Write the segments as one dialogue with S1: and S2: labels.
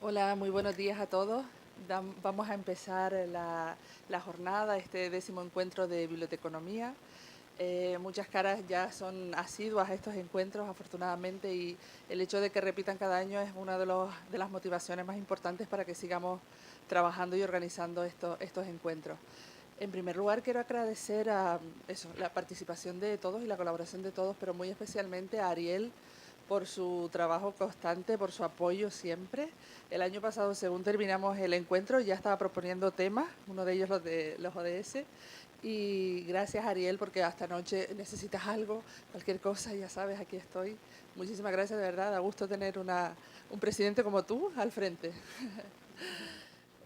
S1: Hola, muy buenos días a todos. Vamos a empezar la jornada, este 10º encuentro de biblioteconomía. Muchas caras ya son asiduas a estos encuentros, afortunadamente, y el hecho de que repitan cada año es una de las motivaciones más importantes para que sigamos trabajando y organizando estos encuentros. En primer lugar, quiero agradecer la participación de todos y la colaboración de todos, pero muy especialmente a Ariel por su trabajo constante, por su apoyo siempre. El año pasado, según terminamos el encuentro, ya estaba proponiendo temas, uno de ellos los de los ODS. Y gracias, Ariel, porque hasta anoche necesitas algo, cualquier cosa, ya sabes, aquí estoy. Muchísimas gracias, de verdad. Da gusto tener un presidente como tú al frente.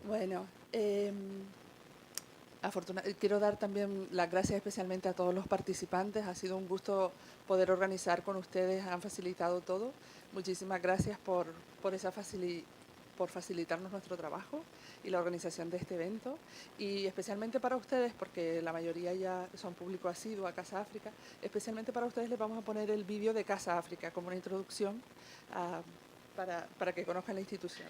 S1: Bueno, quiero dar también las gracias especialmente a todos los participantes. Ha sido un gusto poder organizar con ustedes, han facilitado todo. Muchísimas gracias por facilitarnos nuestro trabajo y la organización de este evento. Y especialmente para ustedes, porque la mayoría ya son público asiduo a Casa África, especialmente para ustedes les vamos a poner el vídeo de Casa África como una introducción para que conozcan la institución.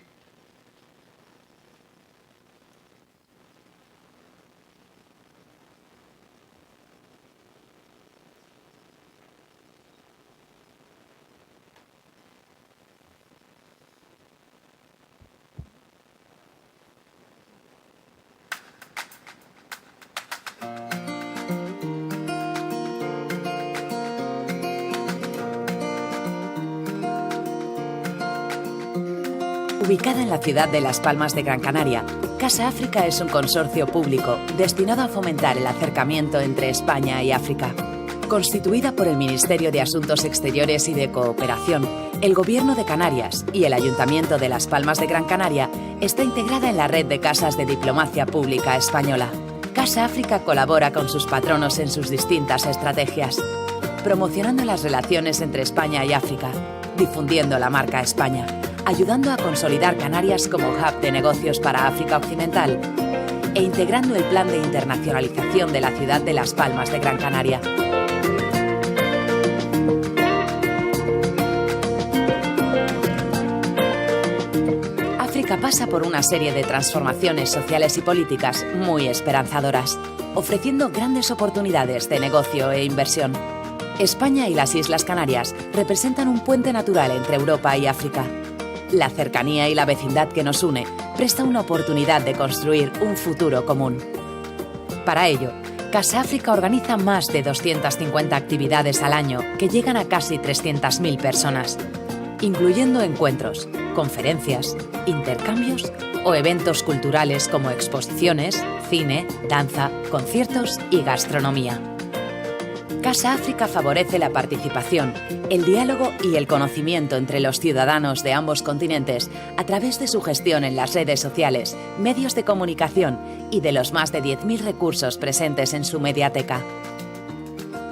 S2: Ubicada en la ciudad de Las Palmas de Gran Canaria, Casa África es un consorcio público destinado a fomentar el acercamiento entre España y África. Constituida por el Ministerio de Asuntos Exteriores y de Cooperación, el Gobierno de Canarias y el Ayuntamiento de Las Palmas de Gran Canaria, está integrada en la red de casas de diplomacia pública española. Casa África colabora con sus patronos en sus distintas estrategias, promocionando las relaciones entre España y África, difundiendo la marca España, ayudando a consolidar Canarias como hub de negocios para África Occidental e integrando el plan de internacionalización de la ciudad de Las Palmas de Gran Canaria. África pasa por una serie de transformaciones sociales y políticas muy esperanzadoras, ofreciendo grandes oportunidades de negocio e inversión. España y las Islas Canarias representan un puente natural entre Europa y África. La cercanía y la vecindad que nos une presta una oportunidad de construir un futuro común. Para ello, Casa África organiza más de 250 actividades al año que llegan a casi 300.000 personas, incluyendo encuentros, conferencias, intercambios o eventos culturales como exposiciones, cine, danza, conciertos y gastronomía. Casa África favorece la participación, el diálogo y el conocimiento entre los ciudadanos de ambos continentes a través de su gestión en las redes sociales, medios de comunicación y de los más de 10.000 recursos presentes en su mediateca.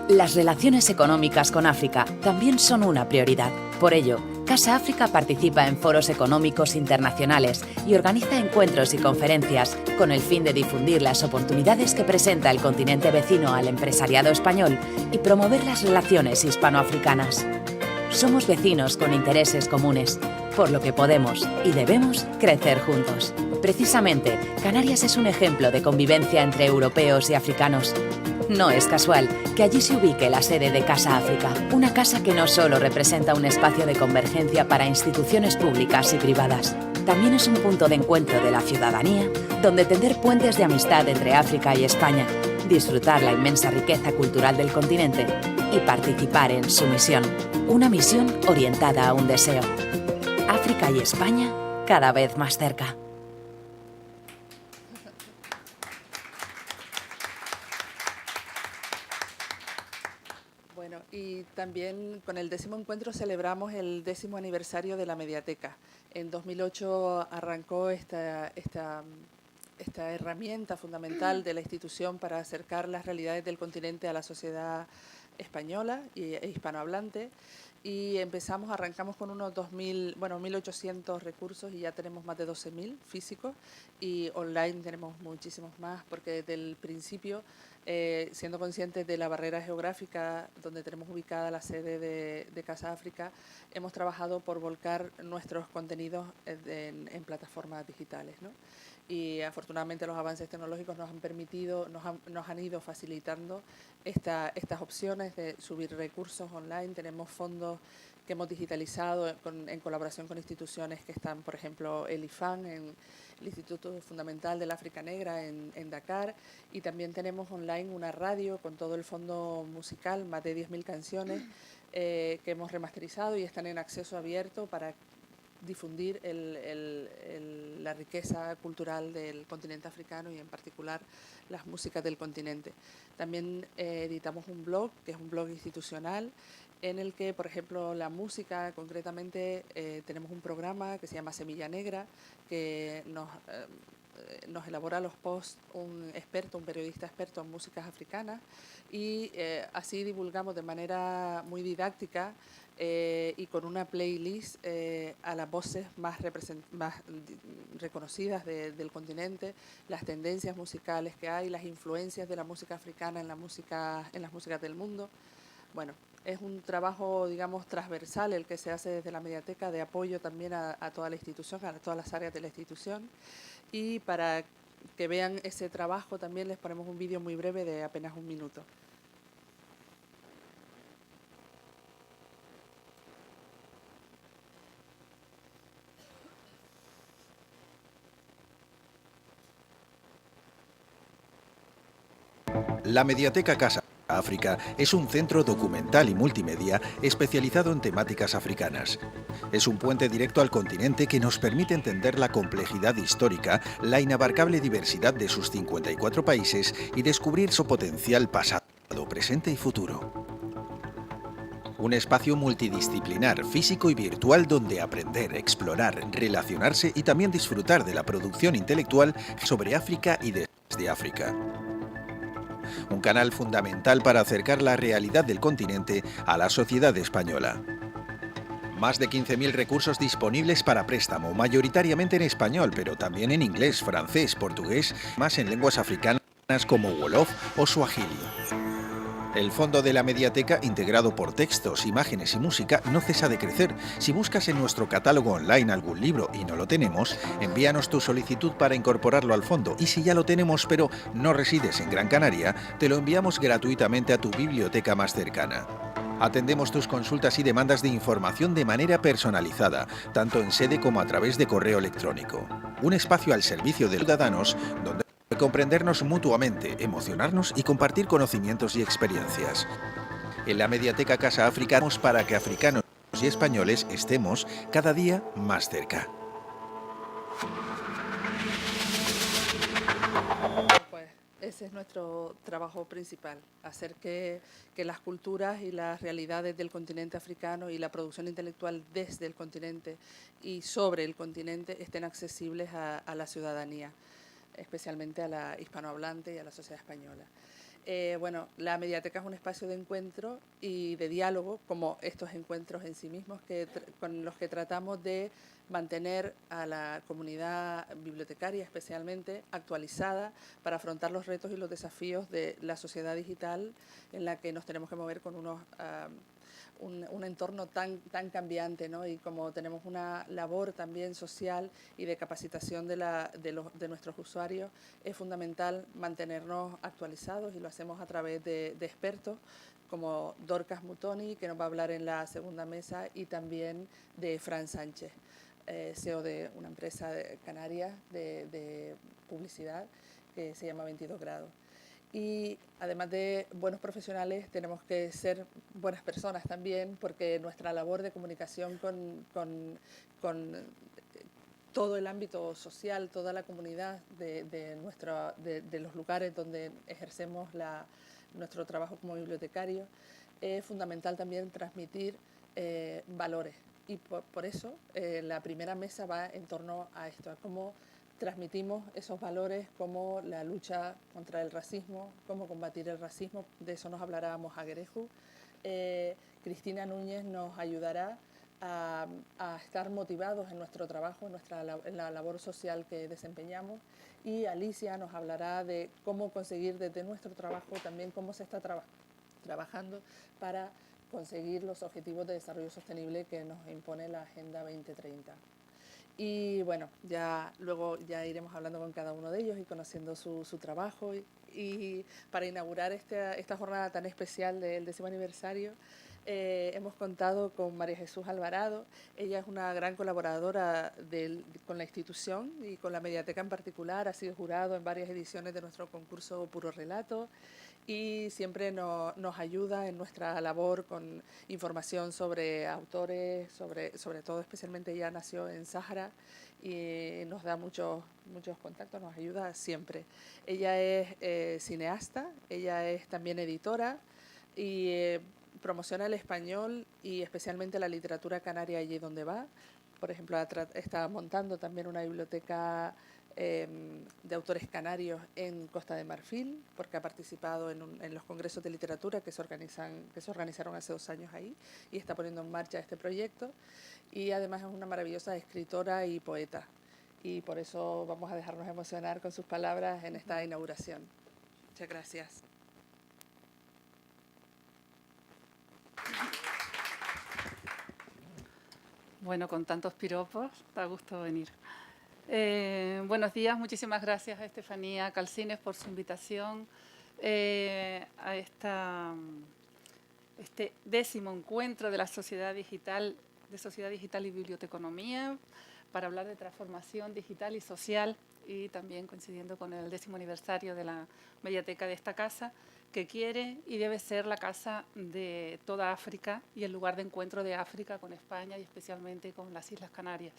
S2: Las relaciones económicas con África también son una prioridad. Por ello, Casa África participa en foros económicos internacionales y organiza encuentros y conferencias con el fin de difundir las oportunidades que presenta el continente vecino al empresariado español y promover las relaciones hispanoafricanas. Somos vecinos con intereses comunes, por lo que podemos y debemos crecer juntos. Precisamente, Canarias es un ejemplo de convivencia entre europeos y africanos. No es casual que allí se ubique la sede de Casa África, una casa que no solo representa un espacio de convergencia para instituciones públicas y privadas, también es un punto de encuentro de la ciudadanía, donde tender puentes de amistad entre África y España, disfrutar la inmensa riqueza cultural del continente y participar en su misión, una misión orientada a un deseo. África y España cada vez más cerca.
S1: Bueno, y también con el 10º encuentro celebramos el 10º aniversario de la Mediateca. En 2008 arrancó esta herramienta fundamental de la institución para acercar las realidades del continente a la sociedad española e hispanohablante. y arrancamos con unos 1.800 recursos y ya tenemos más de 12.000 físicos, y online tenemos muchísimos más, porque desde el principio, siendo conscientes de la barrera geográfica donde tenemos ubicada la sede de Casa África, hemos trabajado por volcar nuestros contenidos en plataformas digitales, ¿no? Y afortunadamente los avances tecnológicos nos han permitido, nos han ido facilitando estas opciones de subir recursos online. Tenemos fondos que hemos digitalizado en colaboración con instituciones que están, por ejemplo, el IFAN, el Instituto Fundamental del África Negra en Dakar, y también tenemos online una radio con todo el fondo musical, más de 10.000 canciones que hemos remasterizado y están en acceso abierto para difundir la riqueza cultural del continente africano y en particular las músicas del continente. También editamos un blog, que es un blog institucional, en el que, por ejemplo, la música, concretamente, tenemos un programa que se llama Semilla Negra, que nos elabora los posts un periodista experto en músicas africanas, y así divulgamos de manera muy didáctica y con una playlist a las voces más reconocidas del continente, las tendencias musicales que hay, las influencias de la música africana en las músicas del mundo. Bueno, es un trabajo, digamos, transversal el que se hace desde la Mediateca, de apoyo también a toda la institución, a todas las áreas de la institución. Y para que vean ese trabajo también les ponemos un vídeo muy breve de apenas 1 minuto.
S3: La Mediateca Casa África es un centro documental y multimedia especializado en temáticas africanas. Es un puente directo al continente que nos permite entender la complejidad histórica, la inabarcable diversidad de sus 54 países y descubrir su potencial pasado, presente y futuro. Un espacio multidisciplinar, físico y virtual donde aprender, explorar, relacionarse y también disfrutar de la producción intelectual sobre África y desde África. Un canal fundamental para acercar la realidad del continente a la sociedad española. Más de 15.000 recursos disponibles para préstamo, mayoritariamente en español, pero también en inglés, francés, portugués, más en lenguas africanas como Wolof o Swahili. El fondo de la Mediateca, integrado por textos, imágenes y música, no cesa de crecer. Si buscas en nuestro catálogo online algún libro y no lo tenemos, envíanos tu solicitud para incorporarlo al fondo. Y si ya lo tenemos pero no resides en Gran Canaria, te lo enviamos gratuitamente a tu biblioteca más cercana. Atendemos tus consultas y demandas de información de manera personalizada, tanto en sede como a través de correo electrónico. Un espacio al servicio de los ciudadanos donde comprendernos mutuamente, emocionarnos y compartir conocimientos y experiencias. En la Mediateca Casa África estamos para que africanos y españoles estemos cada día más cerca.
S1: Pues ese es nuestro trabajo principal, hacer que las culturas y las realidades del continente africano y la producción intelectual desde el continente y sobre el continente estén accesibles a la ciudadanía, especialmente a la hispanohablante y a la sociedad española. Bueno, la Mediateca es un espacio de encuentro y de diálogo, como estos encuentros en sí mismos, con los que tratamos de mantener a la comunidad bibliotecaria especialmente actualizada para afrontar los retos y los desafíos de la sociedad digital en la que nos tenemos que mover con un entorno tan cambiante, ¿no? Y como tenemos una labor también social y de capacitación de nuestros usuarios, es fundamental mantenernos actualizados, y lo hacemos a través de expertos como Dorcas Mutoni, que nos va a hablar en la segunda mesa, y también de Fran Sánchez, CEO de una empresa de Canarias de publicidad que se llama 22 grados. Y además de buenos profesionales, tenemos que ser buenas personas también, porque nuestra labor de comunicación con todo el ámbito social, toda la comunidad de los lugares donde ejercemos nuestro trabajo como bibliotecarios, es fundamental también transmitir valores. Y por eso la primera mesa va en torno a esto, a cómo transmitimos esos valores, como la lucha contra el racismo, cómo combatir el racismo. De eso nos hablará Moja Gereju, que Cristina Núñez nos ayudará a estar motivados en nuestro trabajo, en la labor social que desempeñamos, y Alicia nos hablará de cómo conseguir desde nuestro trabajo también cómo se está trabajando para conseguir los objetivos de desarrollo sostenible que nos impone la Agenda 2030. Y bueno, luego iremos hablando con cada uno de ellos y conociendo su trabajo. Y para inaugurar esta jornada tan especial del 10º aniversario, hemos contado con María Jesús Alvarado. Ella es una gran colaboradora con la institución y con la Mediateca en particular. Ha sido jurado en varias ediciones de nuestro concurso Puro Relato y siempre nos ayuda en nuestra labor con información sobre autores, sobre todo especialmente ella nació en Sáhara y nos da muchos contactos, nos ayuda siempre. Ella es cineasta, ella es también editora y promociona el español y especialmente la literatura canaria allí donde va. Por ejemplo, está montando también una biblioteca de autores canarios en Costa de Marfil, porque ha participado en los congresos de literatura que se organizaron hace 2 años ahí, y está poniendo en marcha este proyecto. Y además es una maravillosa escritora y poeta, y por eso vamos a dejarnos emocionar con sus palabras en esta inauguración. Muchas gracias.
S4: Bueno, con tantos piropos, da gusto venir. Buenos días, muchísimas gracias a Estefanía Calcines por su invitación a este 10º encuentro de la Sociedad Digital y Biblioteconomía para hablar de transformación digital y social, y también coincidiendo con el 10º aniversario de la mediateca de esta casa, que quiere y debe ser la casa de toda África y el lugar de encuentro de África con España y especialmente con las Islas Canarias.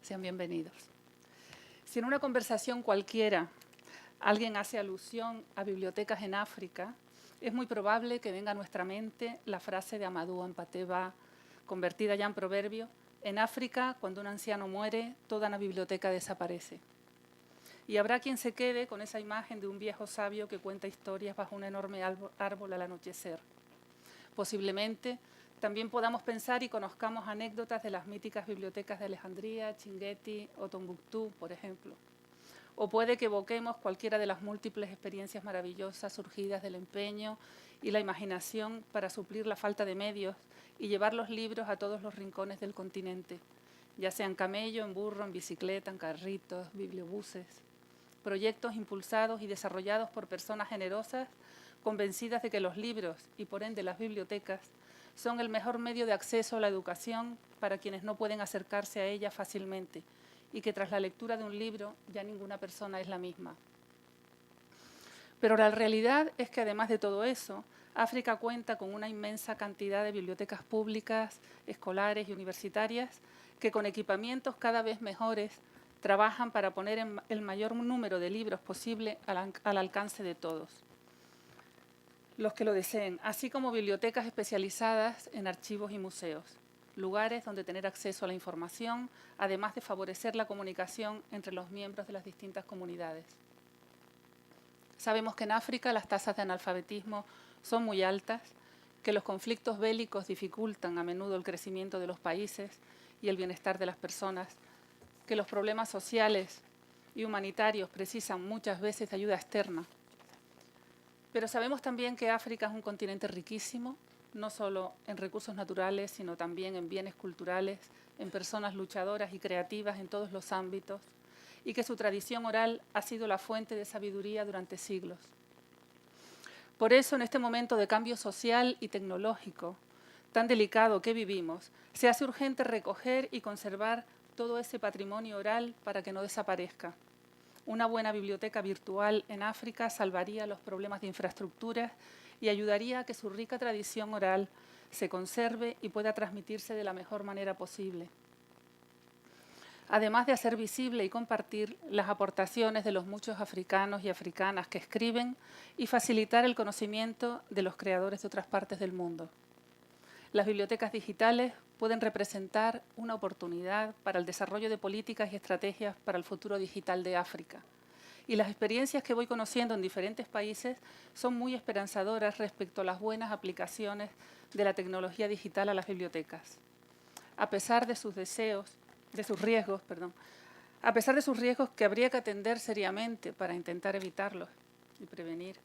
S4: Sean bienvenidos. Si en una conversación cualquiera alguien hace alusión a bibliotecas en África, es muy probable que venga a nuestra mente la frase de Amadou Hampâté-Bâ, convertida ya en proverbio: en África, cuando un anciano muere, toda una biblioteca desaparece. Y habrá quien se quede con esa imagen de un viejo sabio que cuenta historias bajo un enorme árbol al anochecer. Posiblemente también podamos pensar y conozcamos anécdotas de las míticas bibliotecas de Alejandría, Chinguetti o Tombuctú, por ejemplo. O puede que evoquemos cualquiera de las múltiples experiencias maravillosas surgidas del empeño y la imaginación para suplir la falta de medios y llevar los libros a todos los rincones del continente, ya sea en camello, en burro, en bicicleta, en carritos, bibliobuses. Proyectos impulsados y desarrollados por personas generosas, convencidas de que los libros y por ende las bibliotecas son el mejor medio de acceso a la educación para quienes no pueden acercarse a ella fácilmente y que tras la lectura de un libro ya ninguna persona es la misma. Pero la realidad es que además de todo eso, África cuenta con una inmensa cantidad de bibliotecas públicas, escolares y universitarias que con equipamientos cada vez mejores trabajan para poner el mayor número de libros posible al alcance de todos los que lo deseen, así como bibliotecas especializadas en archivos y museos, lugares donde tener acceso a la información, además de favorecer la comunicación entre los miembros de las distintas comunidades. Sabemos que en África las tasas de analfabetismo son muy altas, que los conflictos bélicos dificultan a menudo el crecimiento de los países y el bienestar de las personas, que los problemas sociales y humanitarios precisan muchas veces de ayuda externa. Pero sabemos también que África es un continente riquísimo, no solo en recursos naturales, sino también en bienes culturales, en personas luchadoras y creativas en todos los ámbitos, y que su tradición oral ha sido la fuente de sabiduría durante siglos. Por eso, en este momento de cambio social y tecnológico tan delicado que vivimos, se hace urgente recoger y conservar todo ese patrimonio oral para que no desaparezca. Una buena biblioteca virtual en África salvaría los problemas de infraestructura y ayudaría a que su rica tradición oral se conserve y pueda transmitirse de la mejor manera posible. Además de hacer visible y compartir las aportaciones de los muchos africanos y africanas que escriben y facilitar el conocimiento de los creadores de otras partes del mundo. Las bibliotecas digitales pueden representar una oportunidad para el desarrollo de políticas y estrategias para el futuro digital de África y las experiencias que voy conociendo en diferentes países son muy esperanzadoras respecto a las buenas aplicaciones de la tecnología digital a las bibliotecas. A pesar de sus riesgos que habría que atender seriamente para intentar evitarlos y prevenir,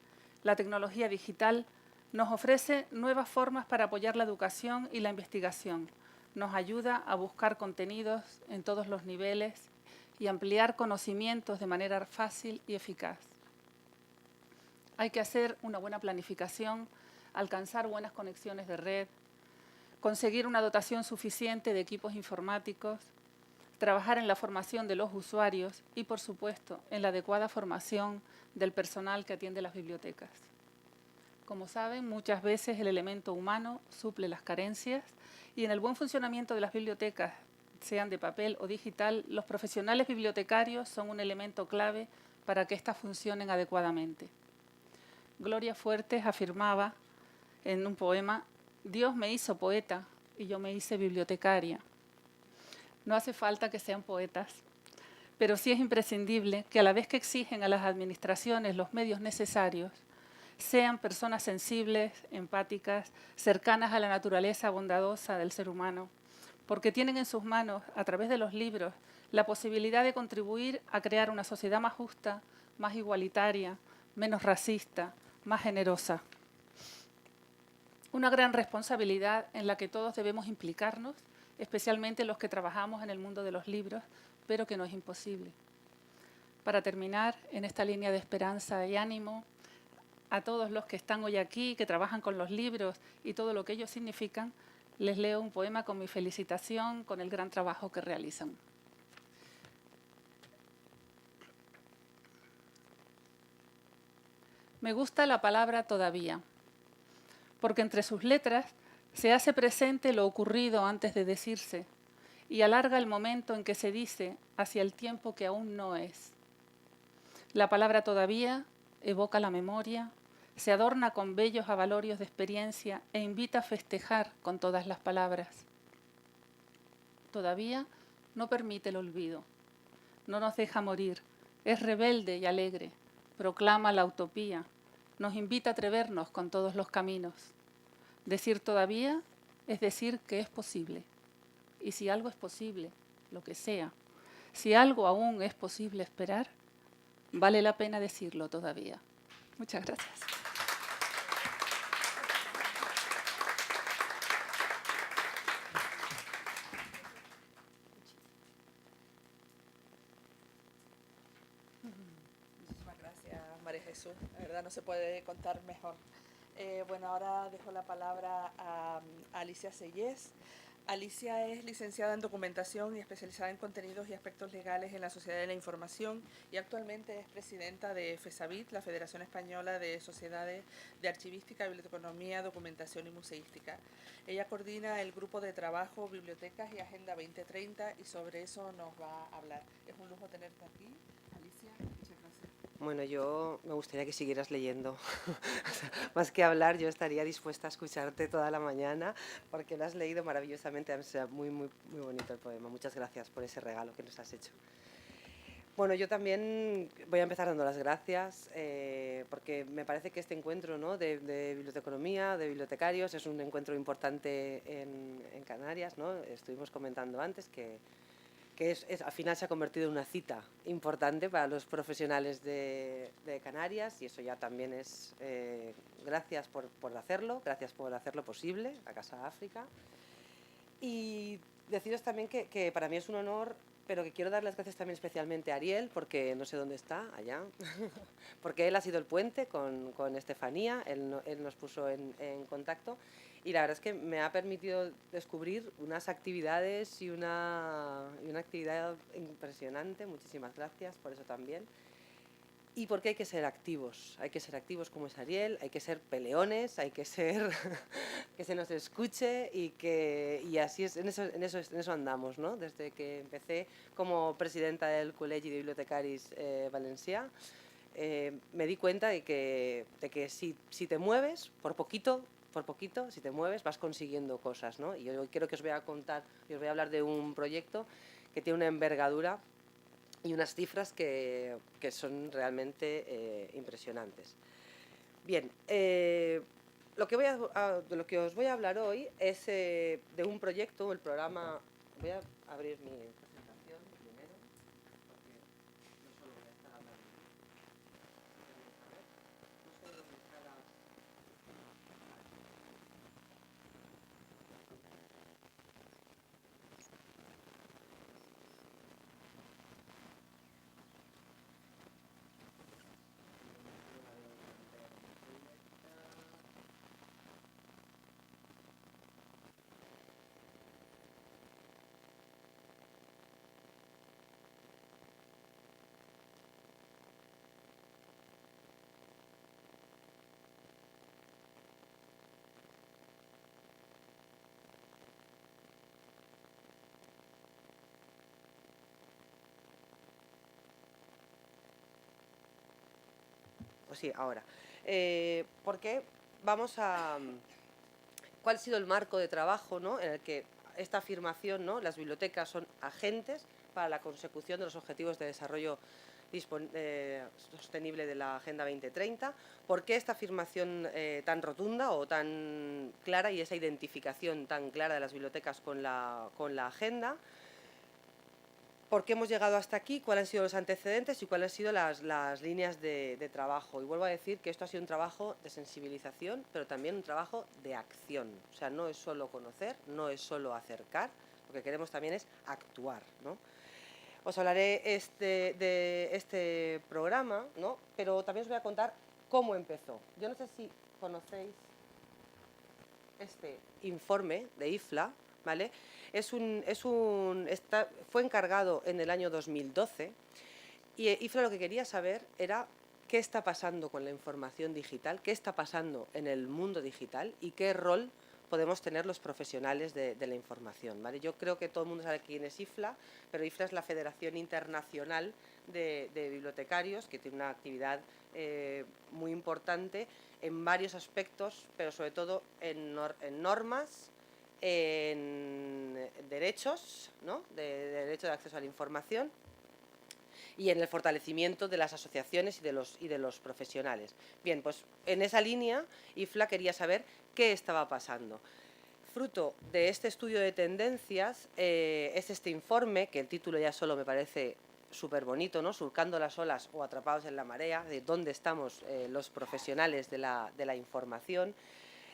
S4: la tecnología digital nos ofrece nuevas formas para apoyar la educación y la investigación. Nos ayuda a buscar contenidos en todos los niveles y ampliar conocimientos de manera fácil y eficaz. Hay que hacer una buena planificación, alcanzar buenas conexiones de red, conseguir una dotación suficiente de equipos informáticos, trabajar en la formación de los usuarios y, por supuesto, en la adecuada formación del personal que atiende las bibliotecas. Como saben, muchas veces el elemento humano suple las carencias y en el buen funcionamiento de las bibliotecas, sean de papel o digital, los profesionales bibliotecarios son un elemento clave para que éstas funcionen adecuadamente. Gloria Fuertes afirmaba en un poema: Dios me hizo poeta y yo me hice bibliotecaria. No hace falta que sean poetas, pero sí es imprescindible que a la vez que exigen a las administraciones los medios necesarios, sean personas sensibles, empáticas, cercanas a la naturaleza bondadosa del ser humano, porque tienen en sus manos, a través de los libros, la posibilidad de contribuir a crear una sociedad más justa, más igualitaria, menos racista, más generosa. Una gran responsabilidad en la que todos debemos implicarnos, especialmente los que trabajamos en el mundo de los libros, pero que no es imposible. Para terminar, en esta línea de esperanza y ánimo, a todos los que están hoy aquí, que trabajan con los libros y todo lo que ellos significan, les leo un poema con mi felicitación, con el gran trabajo que realizan. Me gusta la palabra todavía, porque entre sus letras se hace presente lo ocurrido antes de decirse y alarga el momento en que se dice hacia el tiempo que aún no es. La palabra todavía evoca la memoria, se adorna con bellos avalorios de experiencia e invita a festejar con todas las palabras. Todavía no permite el olvido, no nos deja morir, es rebelde y alegre, proclama la utopía, nos invita a atrevernos con todos los caminos. Decir todavía es decir que es posible. Y si algo es posible, lo que sea, si algo aún es posible esperar, vale la pena decirlo todavía. Muchas gracias.
S1: Muchísimas gracias, María Jesús. La verdad no se puede contar mejor. Bueno, ahora dejo la palabra a Alicia Sellés. Alicia es licenciada en Documentación y especializada en contenidos y aspectos legales en la Sociedad de la Información y actualmente es presidenta de FESABIT, la Federación Española de Sociedades de Archivística, Biblioteconomía, Documentación y Museística. Ella coordina el grupo de trabajo Bibliotecas y Agenda 2030 y sobre eso nos va a hablar. Es un lujo tenerte aquí, Alicia. Muchas gracias.
S5: Bueno, yo me gustaría que siguieras leyendo. Más que hablar, yo estaría dispuesta a escucharte toda la mañana porque lo has leído maravillosamente. O sea, muy bonito el poema. Muchas gracias por ese regalo que nos has hecho. Bueno, yo también voy a empezar dando las gracias porque me parece que este encuentro, ¿no?, de biblioteconomía, de bibliotecarios, es un encuentro importante en Canarias, ¿no? Estuvimos comentando antes que al final se ha convertido en una cita importante para los profesionales de Canarias y eso ya también es gracias por hacerlo posible, a Casa África. Y deciros también que para mí es un honor, pero que quiero dar las gracias también especialmente a Ariel, porque no sé dónde está, allá, porque él ha sido el puente con Estefanía, él nos puso en contacto. Y la verdad es que me ha permitido descubrir unas actividades y una actividad impresionante. Muchísimas gracias por eso también. Y porque hay que ser activos como es Ariel, hay que ser peleones, hay que ser que se nos escuche y así es, en eso andamos, ¿no? Desde que empecé como presidenta del Col·legi de Bibliotecaris Valencià, me di cuenta de que si te mueves, por poquito, si te mueves, vas consiguiendo cosas, ¿no? Y yo quiero que os voy a hablar de un proyecto que tiene una envergadura y unas cifras que son realmente impresionantes. Bien, de lo que os voy a hablar hoy es de un proyecto, el programa. Voy a abrir mi presentación primero, porque no solo voy a estar hablando. No sé dónde está la... Pues sí, ahora. Porque vamos a... ¿Cuál ha sido el marco de trabajo, ¿no?, en el que esta afirmación, ¿no?, las bibliotecas son agentes para la consecución de los objetivos de desarrollo sostenible de la Agenda 2030? ¿Por qué esta afirmación tan rotunda o tan clara y esa identificación tan clara de las bibliotecas con la agenda? ¿Por qué hemos llegado hasta aquí? ¿Cuáles han sido los antecedentes y cuáles han sido las líneas de trabajo? Y vuelvo a decir que esto ha sido un trabajo de sensibilización, pero también un trabajo de acción. O sea, no es solo conocer, no es solo acercar, lo que queremos también es actuar, ¿no? Os hablaré de este programa, ¿no?, pero también os voy a contar cómo empezó. Yo no sé si conocéis este informe de IFLA, ¿vale? Fue encargado en el año 2012 y IFLA lo que quería saber era qué está pasando con la información digital, qué está pasando en el mundo digital y qué rol podemos tener los profesionales de la información, ¿vale? Yo creo que todo el mundo sabe quién es IFLA, pero IFLA es la Federación Internacional de Bibliotecarios, que tiene una actividad muy importante en varios aspectos, pero sobre todo en normas, en derechos, ¿no?, de derecho de acceso a la información, y en el fortalecimiento de las asociaciones y de los profesionales. Bien, pues en esa línea IFLA quería saber qué estaba pasando. Fruto de este estudio de tendencias es este informe, que el título ya solo me parece súper bonito, ¿no?, Surcando las olas o atrapados en la marea, de dónde estamos los profesionales de la información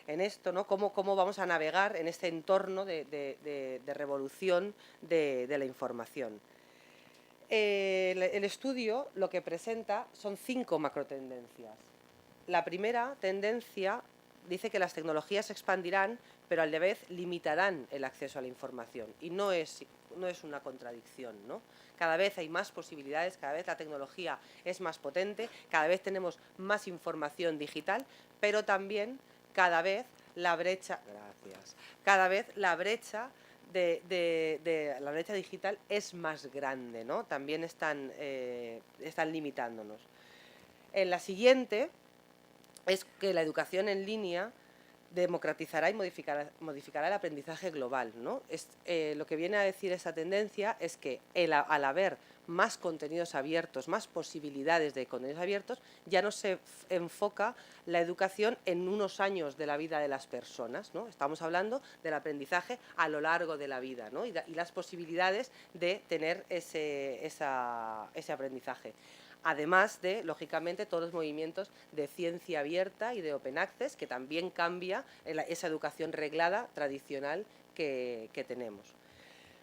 S5: en esto, ¿no?, cómo vamos a navegar en este entorno de revolución de la información. El estudio lo que presenta son 5 macrotendencias. La primera tendencia dice que las tecnologías se expandirán, pero a la vez limitarán el acceso a la información. Y no es una contradicción, ¿no? Cada vez hay más posibilidades, cada vez la tecnología es más potente, cada vez tenemos más información digital, pero también cada vez la brecha, cada vez la brecha la brecha digital es más grande, ¿no? También están limitándonos. En la siguiente es que la educación en línea democratizará y modificará el aprendizaje global, ¿no? Lo que viene a decir esta tendencia es que al haber más contenidos abiertos, más posibilidades de contenidos abiertos, ya no se enfoca la educación en unos años de la vida de las personas, ¿no? Estamos hablando del aprendizaje a lo largo de la vida, ¿no?, y las posibilidades de tener ese aprendizaje. Además de, lógicamente, todos los movimientos de ciencia abierta y de open access, que también cambia esa educación reglada tradicional que tenemos.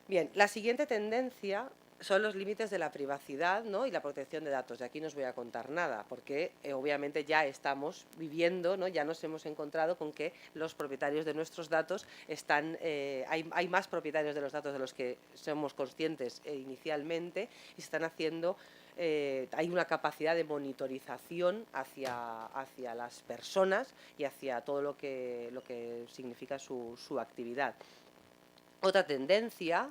S5: Bien, la siguiente tendencia son los límites de la privacidad, ¿no?, y la protección de datos. De aquí no os voy a contar nada, porque obviamente ya estamos viviendo, ¿no?, ya nos hemos encontrado con que los propietarios de nuestros datos hay más propietarios de los datos de los que somos conscientes inicialmente, y se están haciendo... hay una capacidad de monitorización hacia las personas y hacia todo lo que significa su actividad. Otra tendencia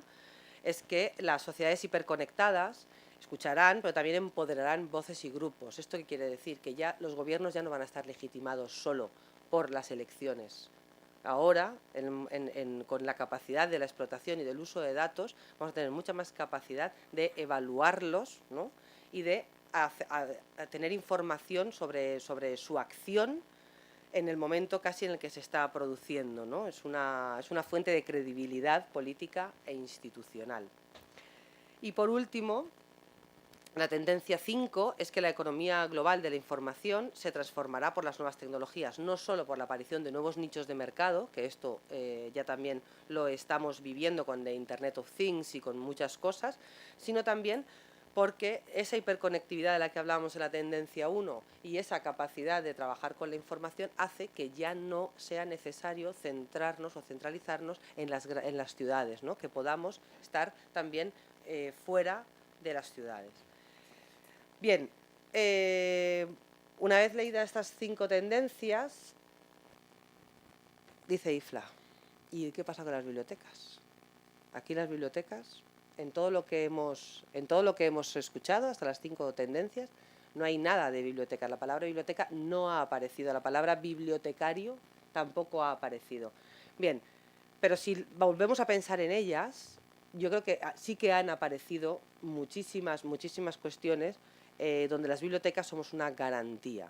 S5: es que las sociedades hiperconectadas escucharán, pero también empoderarán voces y grupos. ¿Esto qué quiere decir? Que ya los gobiernos ya no van a estar legitimados solo por las elecciones Ahora, con la capacidad de la explotación y del uso de datos, vamos a tener mucha más capacidad de evaluarlos, ¿no? Y de a tener información sobre su acción en el momento casi en el que se está produciendo, ¿no? Es una fuente de credibilidad política e institucional. Y por último, la tendencia 5 es que la economía global de la información se transformará por las nuevas tecnologías, no solo por la aparición de nuevos nichos de mercado, que esto ya también lo estamos viviendo con the Internet of Things y con muchas cosas, sino también porque esa hiperconectividad de la que hablábamos en la tendencia 1 y esa capacidad de trabajar con la información hace que ya no sea necesario centrarnos o centralizarnos en las ciudades, ¿no? Que podamos estar también fuera de las ciudades. Bien, una vez leídas estas 5 tendencias, dice IFLA, ¿y qué pasa con las bibliotecas? Aquí las bibliotecas, en todo lo que hemos escuchado, hasta las 5 tendencias, no hay nada de biblioteca. La palabra biblioteca no ha aparecido, la palabra bibliotecario tampoco ha aparecido. Bien, pero si volvemos a pensar en ellas, yo creo que sí que han aparecido muchísimas cuestiones donde las bibliotecas somos una garantía.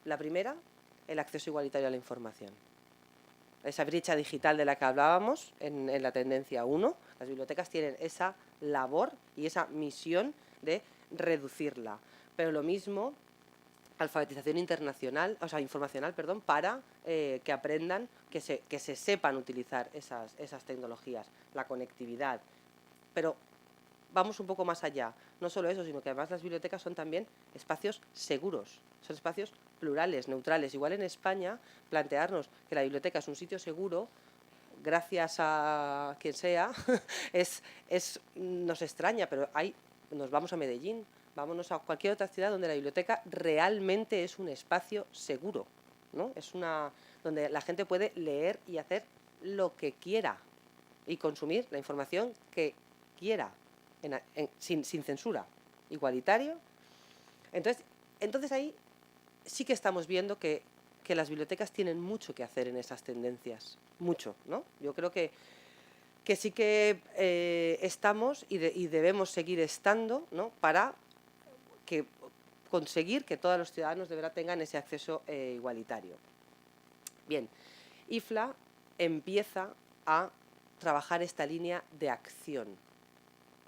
S5: La primera, el acceso igualitario a la información. Esa brecha digital de la que hablábamos en la tendencia 1, las bibliotecas tienen esa labor y esa misión de reducirla. Pero lo mismo, alfabetización internacional, o sea, informacional, perdón, para que aprendan, que se sepan utilizar esas tecnologías, la conectividad. Pero vamos un poco más allá, no solo eso, sino que además las bibliotecas son también espacios seguros, son espacios plurales, neutrales. Igual en España, plantearnos que la biblioteca es un sitio seguro, gracias a quien sea, nos extraña, pero nos vamos a Medellín, vámonos a cualquier otra ciudad donde la biblioteca realmente es un espacio seguro, ¿no? Es donde la gente puede leer y hacer lo que quiera y consumir la información que quiera. Sin censura, igualitario. Entonces ahí sí que estamos viendo que las bibliotecas tienen mucho que hacer en esas tendencias, mucho, ¿no? Yo creo que sí que estamos y debemos seguir estando, ¿no? Para conseguir que todos los ciudadanos de verdad tengan ese acceso igualitario. Bien, IFLA empieza a trabajar esta línea de acción,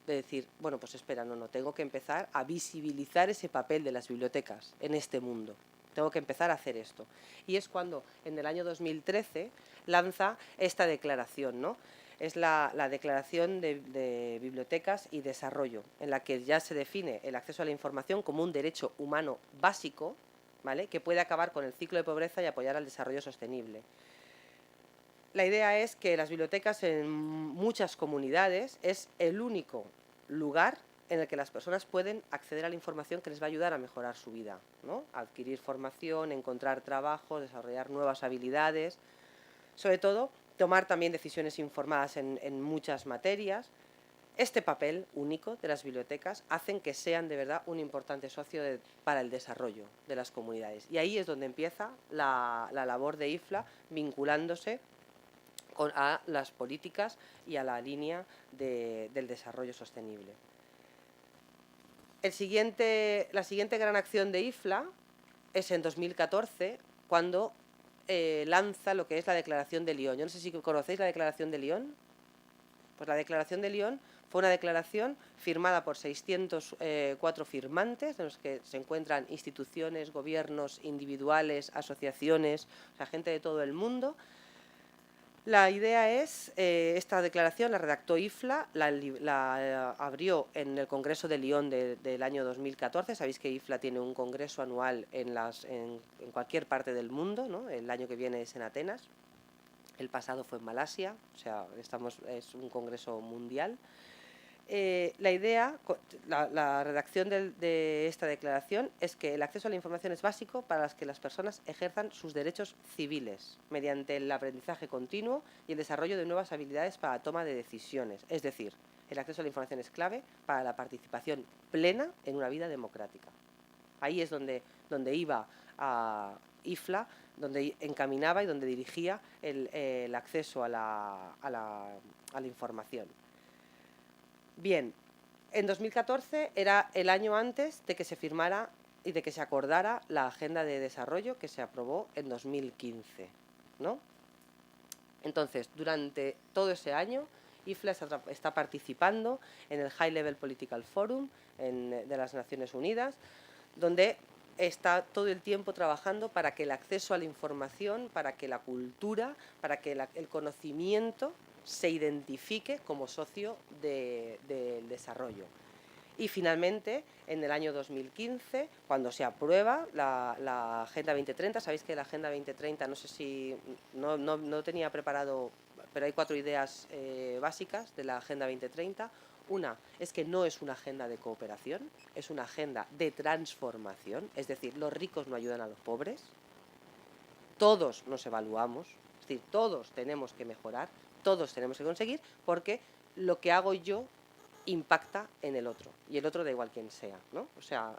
S5: de decir, bueno, pues espera, no, tengo que empezar a visibilizar ese papel de las bibliotecas en este mundo. Tengo que empezar a hacer esto. Y es cuando, en el año 2013, lanza esta declaración, ¿no? Es la Declaración de Bibliotecas y Desarrollo, en la que ya se define el acceso a la información como un derecho humano básico, ¿vale?, que puede acabar con el ciclo de pobreza y apoyar al desarrollo sostenible. La idea es que las bibliotecas en muchas comunidades es el único lugar en el que las personas pueden acceder a la información que les va a ayudar a mejorar su vida, ¿no? Adquirir formación, encontrar trabajo, desarrollar nuevas habilidades, sobre todo tomar también decisiones informadas en muchas materias. Este papel único de las bibliotecas hacen que sean de verdad un importante socio para el desarrollo de las comunidades. Y ahí es donde empieza la labor de IFLA, vinculándose a las políticas y a la línea del desarrollo sostenible. La siguiente gran acción de IFLA es en 2014, cuando lanza lo que es la Declaración de Lyon. Yo no sé si conocéis la Declaración de Lyon. Pues la Declaración de Lyon fue una declaración firmada por 604 firmantes, en los que se encuentran instituciones, gobiernos, individuales, asociaciones, o sea, gente de todo el mundo. La idea es, esta declaración la redactó IFLA, la abrió en el Congreso de Lyon del año 2014. Sabéis que IFLA tiene un congreso anual en cualquier parte del mundo, ¿no? El año que viene es en Atenas, el pasado fue en Malasia, o sea, es un congreso mundial. La idea, la redacción de esta declaración es que el acceso a la información es básico para que las personas ejerzan sus derechos civiles mediante el aprendizaje continuo y el desarrollo de nuevas habilidades para la toma de decisiones. Es decir, el acceso a la información es clave para la participación plena en una vida democrática. Ahí es donde iba IFLA, donde encaminaba y donde dirigía el acceso a la información. Bien, en 2014 era el año antes de que se firmara y de que se acordara la Agenda de Desarrollo que se aprobó en 2015, ¿no? Entonces, durante todo ese año, IFLA está participando en el High Level Political Forum de las Naciones Unidas, donde está todo el tiempo trabajando para que el acceso a la información, para que la cultura, para que el conocimiento se identifique como socio del desarrollo. Y finalmente, en el año 2015, cuando se aprueba la Agenda 2030, sabéis que la Agenda 2030, no sé si, no tenía preparado, pero hay 4 ideas básicas de la Agenda 2030. Una es que no es una agenda de cooperación, es una agenda de transformación, es decir, los ricos no ayudan a los pobres, todos nos evaluamos, es decir, todos tenemos que mejorar, todos tenemos que conseguir, porque lo que hago yo impacta en el otro, y el otro da igual quién sea, ¿no? O sea,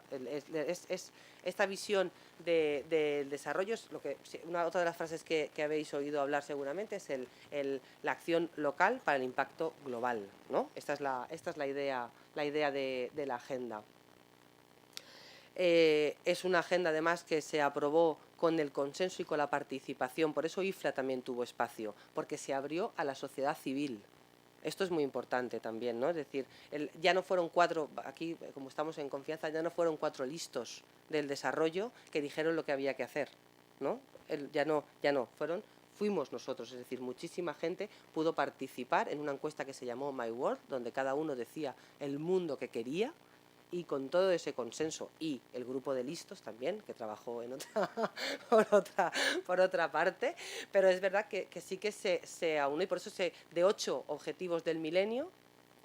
S5: esta visión del desarrollo es lo que otra de las frases que habéis oído hablar seguramente es la acción local para el impacto global, ¿no? Esta es la idea de la agenda. Es una agenda además que se aprobó con el consenso y con la participación, por eso IFLA también tuvo espacio, porque se abrió a la sociedad civil. Esto es muy importante también, ¿no? Es decir, ya no fueron 4, aquí como estamos en confianza, ya no fueron 4 listos del desarrollo que dijeron lo que había que hacer, ¿no? Ya no, fuimos nosotros, es decir, muchísima gente pudo participar en una encuesta que se llamó My World, donde cada uno decía el mundo que quería, y con todo ese consenso y el grupo de listos también, que trabajó en por otra parte, pero es verdad que sí que se aunó, y por eso de 8 objetivos del milenio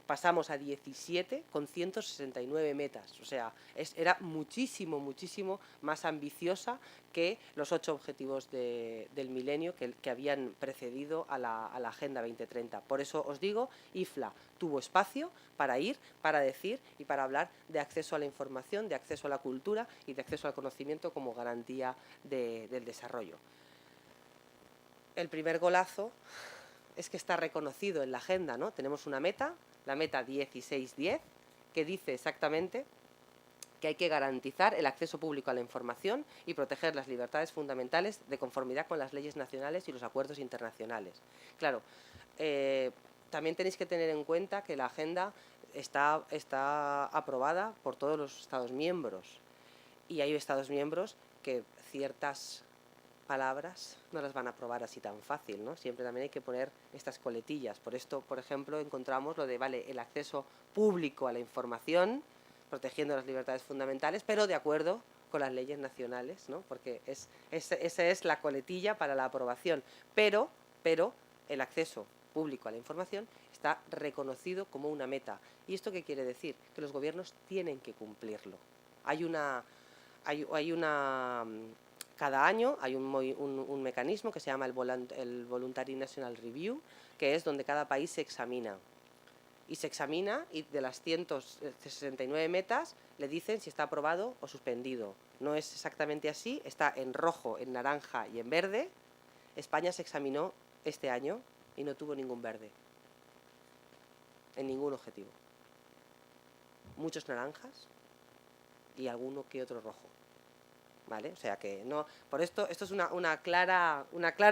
S5: pasamos a 17 con 169 metas. O sea, era muchísimo más ambiciosa que los 8 objetivos del milenio que habían precedido a la Agenda 2030. Por eso os digo, IFLA tuvo espacio para ir, para decir y para hablar de acceso a la información, de acceso a la cultura y de acceso al conocimiento como garantía del desarrollo. El primer golazo es que está reconocido en la agenda, ¿no? Tenemos una meta, la meta 1610, que dice exactamente que hay que garantizar el acceso público a la información y proteger las libertades fundamentales de conformidad con las leyes nacionales y los acuerdos internacionales. Claro, también tenéis que tener en cuenta que la agenda está aprobada por todos los Estados miembros, y hay Estados miembros que ciertas palabras no las van a aprobar así tan fácil, ¿no? Siempre también hay que poner estas coletillas. Por esto, por ejemplo, encontramos lo de, vale, el acceso público a la información, protegiendo las libertades fundamentales, pero de acuerdo con las leyes nacionales, ¿no? Porque esa es la coletilla para la aprobación. Pero el acceso público a la información está reconocido como una meta. ¿Y esto qué quiere decir? Que los gobiernos tienen que cumplirlo. Cada año hay un mecanismo que se llama el Voluntary National Review, que es donde cada país se examina. Y se examina y de las 169 metas le dicen si está aprobado o suspendido. No es exactamente así, está en rojo, en naranja y en verde. España se examinó este año y no tuvo ningún verde en ningún objetivo. Muchos naranjas y alguno que otro rojo. ¿Vale? O sea que no, por esto es una clara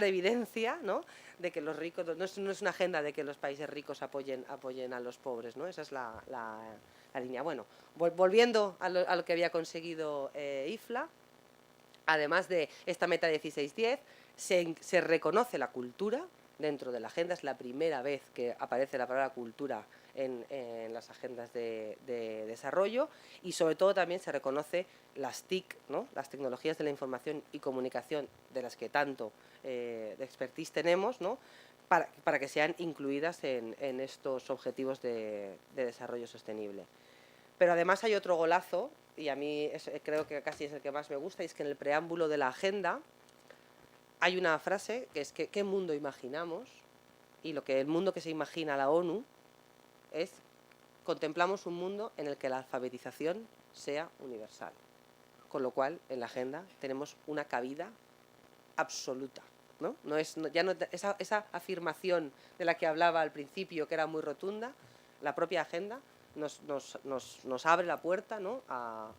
S5: evidencia, ¿no? De que los ricos, no es una agenda de que los países ricos apoyen a los pobres, ¿no? Esa es la línea. Bueno, volviendo a lo que había conseguido IFLA, además de esta meta 1610, se reconoce la cultura dentro de la agenda. Es la primera vez que aparece la palabra cultura en las agendas de desarrollo, y sobre todo también se reconoce las TIC, ¿no? Las tecnologías de la información y comunicación, de las que tanto de expertise tenemos, ¿no? para que sean incluidas en estos objetivos de desarrollo sostenible. Pero además hay otro golazo, y a mí creo que casi es el que más me gusta, y es que en el preámbulo de la agenda hay una frase que es que ¿qué mundo imaginamos? Y el mundo que se imagina la ONU es: contemplamos un mundo en el que la alfabetización sea universal. Con lo cual, en la agenda tenemos una cabida absoluta, ¿no? Esa afirmación de la que hablaba al principio, que era muy rotunda, la propia agenda nos abre la puerta, ¿no?, a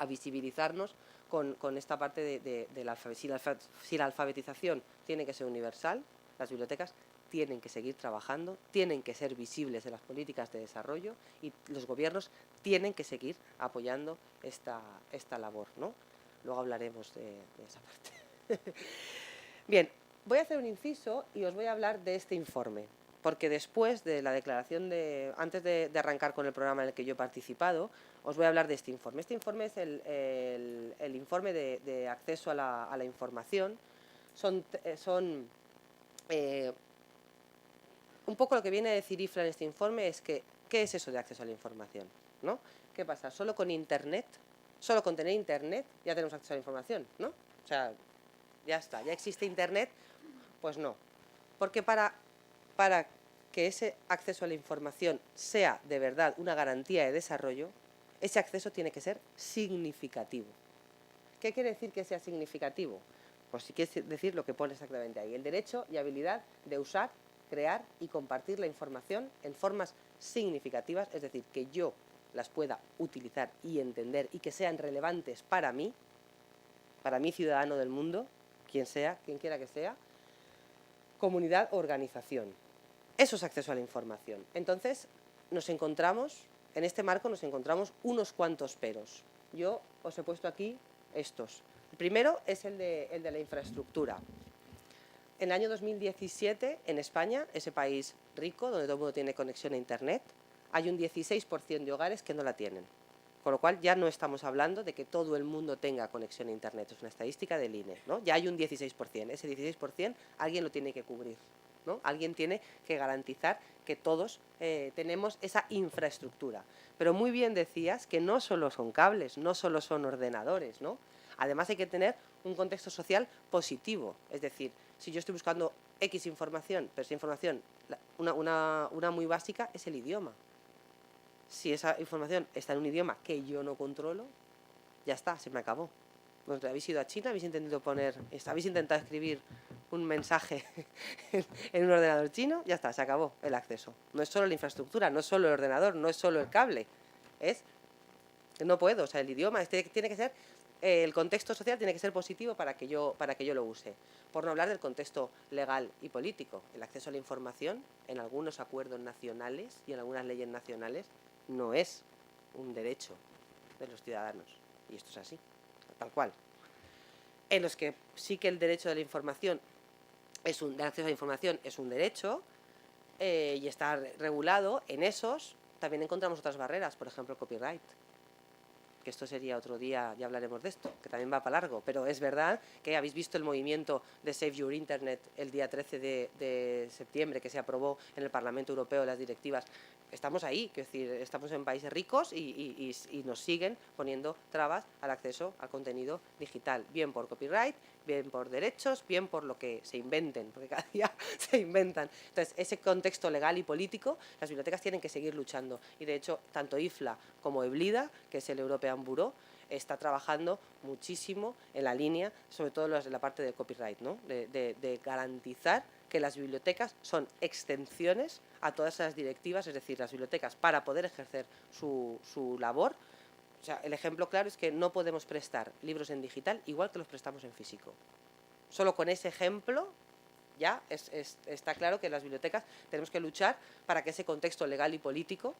S5: visibilizarnos con esta parte de la alfabetización. Si la alfabetización tiene que ser universal, las bibliotecas tienen que seguir trabajando, tienen que ser visibles en las políticas de desarrollo y los gobiernos tienen que seguir apoyando esta labor, ¿no? Luego hablaremos de esa parte. Bien, voy a hacer un inciso y os voy a hablar de este informe, porque después de la declaración antes de arrancar con el programa en el que yo he participado, os voy a hablar de este informe. Este informe es el informe de acceso a la información. Un poco lo que viene a decir IFLA en este informe es que, ¿qué es eso de acceso a la información?, ¿no? ¿Qué pasa? ¿Solo con Internet? ¿Solo con tener Internet ya tenemos acceso a la información?, ¿no? O sea, ya está, ya existe Internet. Pues no, porque para que ese acceso a la información sea de verdad una garantía de desarrollo, ese acceso tiene que ser significativo. ¿Qué quiere decir que sea significativo? Pues sí quiere decir lo que pone exactamente ahí: el derecho y habilidad de usar, crear y compartir la información en formas significativas, es decir, que yo las pueda utilizar y entender y que sean relevantes para mí ciudadano del mundo, quien quiera que sea, comunidad o organización. Eso es acceso a la información. Entonces, en este marco nos encontramos unos cuantos peros. Yo os he puesto aquí estos. El primero es el de la infraestructura. En el año 2017, en España, ese país rico, donde todo el mundo tiene conexión a Internet, hay un 16% de hogares que no la tienen. Con lo cual, ya no estamos hablando de que todo el mundo tenga conexión a Internet. Es una estadística del INE, ¿no? Ya hay un 16%. Ese 16% alguien lo tiene que cubrir, ¿no? Alguien tiene que garantizar que todos tenemos esa infraestructura. Pero muy bien decías que no solo son cables, no solo son ordenadores, ¿no? Además hay que tener un contexto social positivo. Es decir, si yo estoy buscando X información, pero esa información, una muy básica, es el idioma. Si esa información está en un idioma que yo no controlo, ya está, se me acabó. Bueno, habéis ido a China, habéis intentado escribir un mensaje en un ordenador chino, ya está, se acabó el acceso. No es solo la infraestructura, no es solo el ordenador, no es solo el cable, no puedo, o sea, el idioma tiene que ser, el contexto social tiene que ser positivo para que yo lo use. Por no hablar del contexto legal y político. El acceso a la información en algunos acuerdos nacionales y en algunas leyes nacionales no es un derecho de los ciudadanos. Y esto es así, tal cual. En los que sí que el derecho de la información del acceso a la información es un derecho y está regulado, en esos también encontramos otras barreras, por ejemplo el copyright. Que esto sería otro día, ya hablaremos de esto, que también va para largo, pero es verdad que habéis visto el movimiento de Save Your Internet el día 13 de septiembre, que se aprobó en el Parlamento Europeo las directivas. Estamos ahí, es decir, estamos en países ricos y nos siguen poniendo trabas al acceso al contenido digital, bien por copyright, bien por derechos, bien por lo que se inventen, porque cada día se inventan. Entonces, ese contexto legal y político, las bibliotecas tienen que seguir luchando. Y de hecho, tanto IFLA como EBLIDA, que es el European Bureau, está trabajando muchísimo en la línea, sobre todo en la parte del copyright, ¿no? de garantizar que las bibliotecas son extensiones a todas esas directivas, es decir, las bibliotecas para poder ejercer su labor. O sea, el ejemplo claro es que no podemos prestar libros en digital igual que los prestamos en físico. Solo con ese ejemplo ya está claro que las bibliotecas tenemos que luchar para que ese contexto legal y político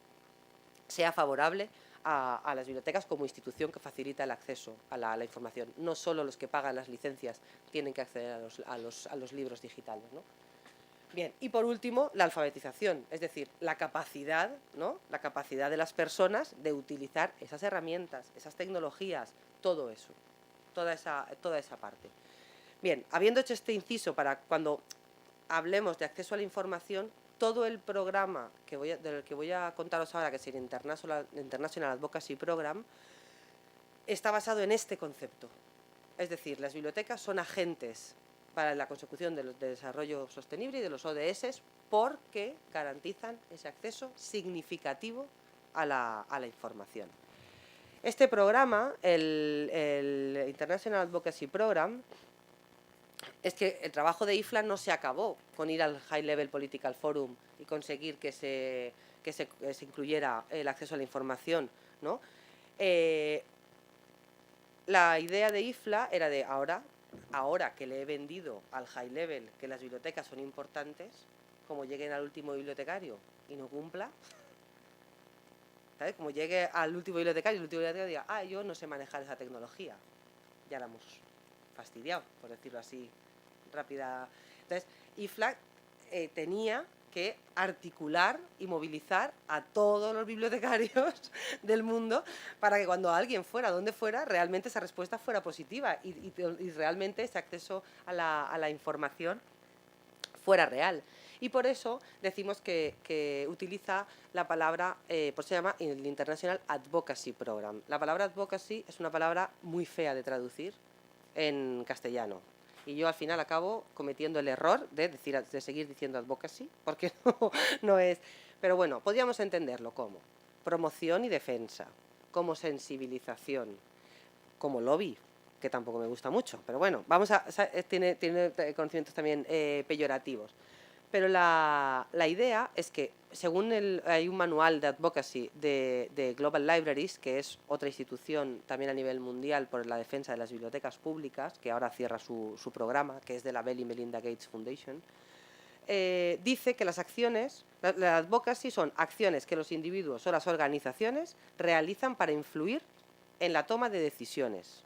S5: sea favorable a las bibliotecas como institución que facilita el acceso a la información. No solo los que pagan las licencias tienen que acceder a los libros digitales, ¿no? Bien, y por último, la alfabetización, es decir, la capacidad, ¿no? La capacidad de las personas de utilizar esas herramientas, esas tecnologías, todo eso, toda esa parte. Bien, habiendo hecho este inciso para cuando hablemos de acceso a la información, todo el programa del que voy a contaros ahora, que es el International Advocacy Program, está basado en este concepto. Es decir, las bibliotecas son agentes para la consecución del desarrollo sostenible y de los ODS porque garantizan ese acceso significativo a la información. Este programa, el International Advocacy Program, es que el trabajo de IFLA no se acabó con ir al High Level Political Forum y conseguir que se incluyera el acceso a la información, ¿no? La idea de IFLA era de ahora que le he vendido al High Level que las bibliotecas son importantes, como lleguen al último bibliotecario y no cumpla, ¿sabes? Como llegue al último bibliotecario y el último bibliotecario diga, yo no sé manejar esa tecnología, ya la hemos fastidiado, por decirlo así, rápida. Entonces, IFLA tenía que articular y movilizar a todos los bibliotecarios del mundo para que cuando alguien fuera donde fuera, realmente esa respuesta fuera positiva y realmente ese acceso a la información fuera real. Y por eso decimos que utiliza la palabra, por eso se llama el International Advocacy Program. La palabra advocacy es una palabra muy fea de traducir en castellano. Y yo al final acabo cometiendo el error de seguir diciendo advocacy, porque no es... Pero bueno, podríamos entenderlo como promoción y defensa, como sensibilización, como lobby, que tampoco me gusta mucho, pero bueno, tiene conocimientos también peyorativos. Pero la idea es que, según hay un manual de advocacy de Global Libraries, que es otra institución también a nivel mundial por la defensa de las bibliotecas públicas, que ahora cierra su programa, que es de la Bill y Melinda Gates Foundation, dice que las acciones, la advocacy son acciones que los individuos o las organizaciones realizan para influir en la toma de decisiones.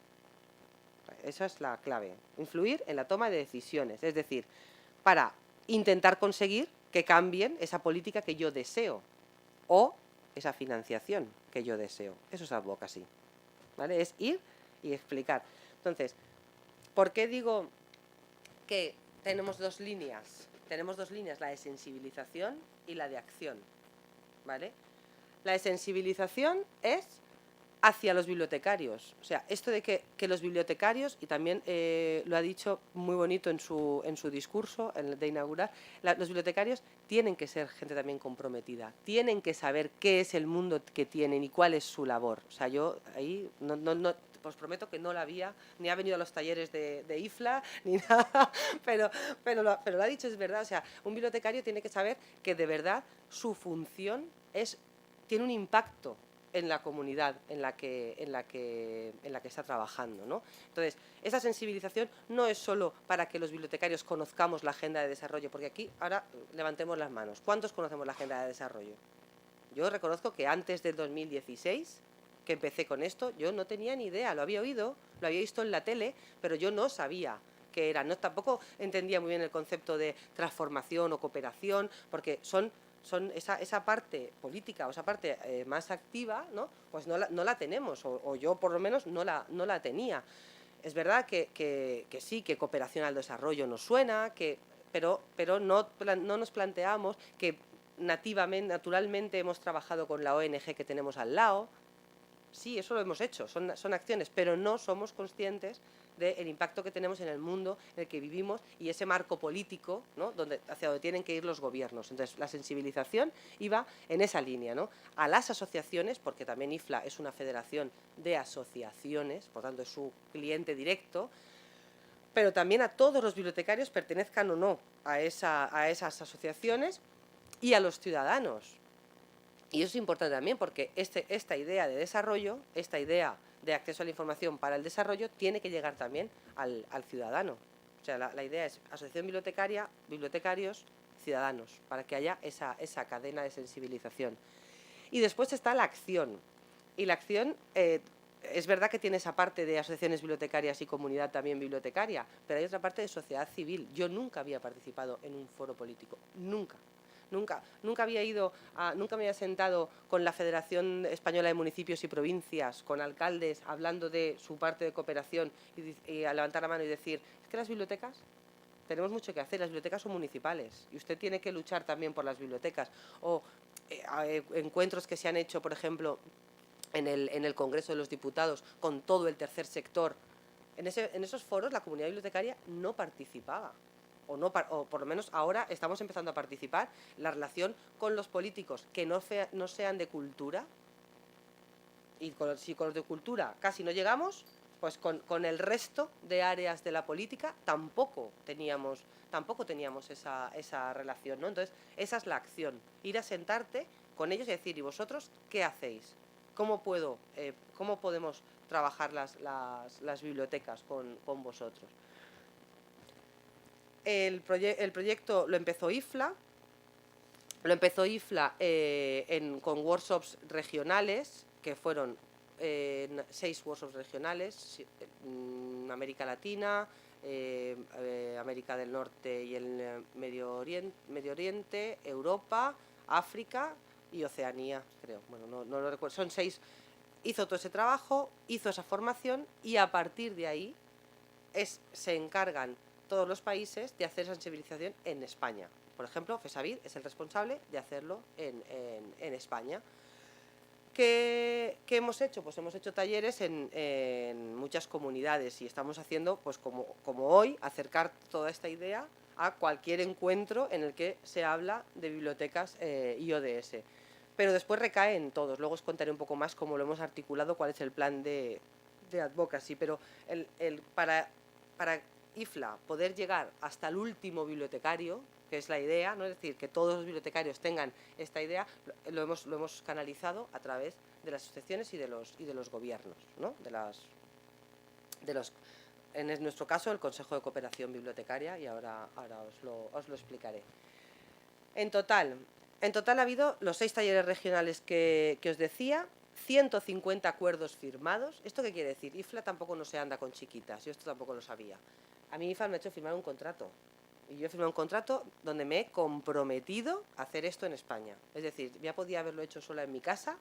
S5: Esa es la clave, influir en la toma de decisiones, es decir, para intentar conseguir que cambien esa política que yo deseo o esa financiación que yo deseo. Eso es advocacy, ¿vale? Es ir y explicar. Entonces, ¿por qué digo que tenemos dos líneas? Tenemos dos líneas, la de sensibilización y la de acción, ¿vale? La de sensibilización es hacia los bibliotecarios. O sea, esto de que los bibliotecarios, y también lo ha dicho muy bonito en su discurso de inaugurar, los bibliotecarios tienen que ser gente también comprometida, tienen que saber qué es el mundo que tienen y cuál es su labor. O sea, yo ahí no os prometo que no la había, ni ha venido a los talleres de IFLA, ni nada, pero lo ha dicho, es verdad. O sea, un bibliotecario tiene que saber que de verdad su función tiene un impacto en la comunidad en la que está trabajando, ¿no? Entonces, esa sensibilización no es solo para que los bibliotecarios conozcamos la agenda de desarrollo, porque aquí ahora levantemos las manos. ¿Cuántos conocemos la agenda de desarrollo? Yo reconozco que antes del 2016, que empecé con esto, yo no tenía ni idea, lo había oído, lo había visto en la tele, pero yo no sabía qué era. No, tampoco entendía muy bien el concepto de transformación o cooperación, porque son esa parte política o esa parte más activa, ¿no? Pues no la tenemos, o yo por lo menos no la tenía. Es verdad que sí, que cooperación al desarrollo nos suena, pero no nos planteamos que naturalmente hemos trabajado con la ONG que tenemos al lado. Sí, eso lo hemos hecho, son acciones, pero no somos conscientes del impacto que tenemos en el mundo en el que vivimos y ese marco político, ¿no? Hacia donde tienen que ir los gobiernos. Entonces, la sensibilización iba en esa línea, ¿no? A las asociaciones, porque también IFLA es una federación de asociaciones, por tanto es su cliente directo, pero también a todos los bibliotecarios, pertenezcan o no a esas asociaciones, y a los ciudadanos. Y eso es importante también porque esta idea de desarrollo, esta idea de acceso a la información para el desarrollo, tiene que llegar también al ciudadano. O sea, la idea es asociación bibliotecaria, bibliotecarios, ciudadanos, para que haya esa cadena de sensibilización. Y después está la acción. Y la acción, es verdad que tiene esa parte de asociaciones bibliotecarias y comunidad también bibliotecaria, pero hay otra parte de sociedad civil. Yo nunca había participado en un foro político, nunca. Nunca me había sentado con la Federación Española de Municipios y Provincias, con alcaldes, hablando de su parte de cooperación y a levantar la mano y decir, es que las bibliotecas tenemos mucho que hacer, las bibliotecas son municipales y usted tiene que luchar también por las bibliotecas. O encuentros que se han hecho, por ejemplo, en el Congreso de los Diputados con todo el tercer sector. En esos foros la comunidad bibliotecaria no participaba. O por lo menos ahora estamos empezando a participar. La relación con los políticos que no sean de cultura, y si con los de cultura casi no llegamos, pues con el resto de áreas de la política tampoco teníamos esa relación, ¿no? Entonces, esa es la acción, ir a sentarte con ellos y decir, ¿y vosotros qué hacéis? ¿Cómo podemos trabajar las bibliotecas con vosotros? El proyecto lo empezó IFLA. Con workshops regionales, que fueron 6 workshops regionales, América Latina, América del Norte y el Medio Oriente, Europa, África y Oceanía, creo. Bueno, no lo recuerdo. Son 6. Hizo todo ese trabajo, hizo esa formación y a partir de ahí se encargan todos los países de hacer sensibilización en España. Por ejemplo, FESAVID es el responsable de hacerlo en España. ¿Qué hemos hecho? Pues hemos hecho talleres en muchas comunidades y estamos haciendo, pues como hoy, acercar toda esta idea a cualquier encuentro en el que se habla de bibliotecas y ODS. Pero después recae en todos. Luego os contaré un poco más cómo lo hemos articulado, cuál es el plan de advocacy. Pero para IFLA poder llegar hasta el último bibliotecario, que es la idea, ¿no? Es decir, que todos los bibliotecarios tengan esta idea, lo hemos canalizado a través de las asociaciones y de los gobiernos, ¿no? En nuestro caso, el Consejo de Cooperación Bibliotecaria, y ahora os lo explicaré. En total ha habido los 6 talleres regionales que os decía, 150 acuerdos firmados. ¿Esto qué quiere decir? IFLA tampoco no se anda con chiquitas, yo esto tampoco lo sabía. A mí IFLA me ha hecho firmar un contrato. Y yo he firmado un contrato donde me he comprometido a hacer esto en España. Es decir, ya podía haberlo hecho sola en mi casa,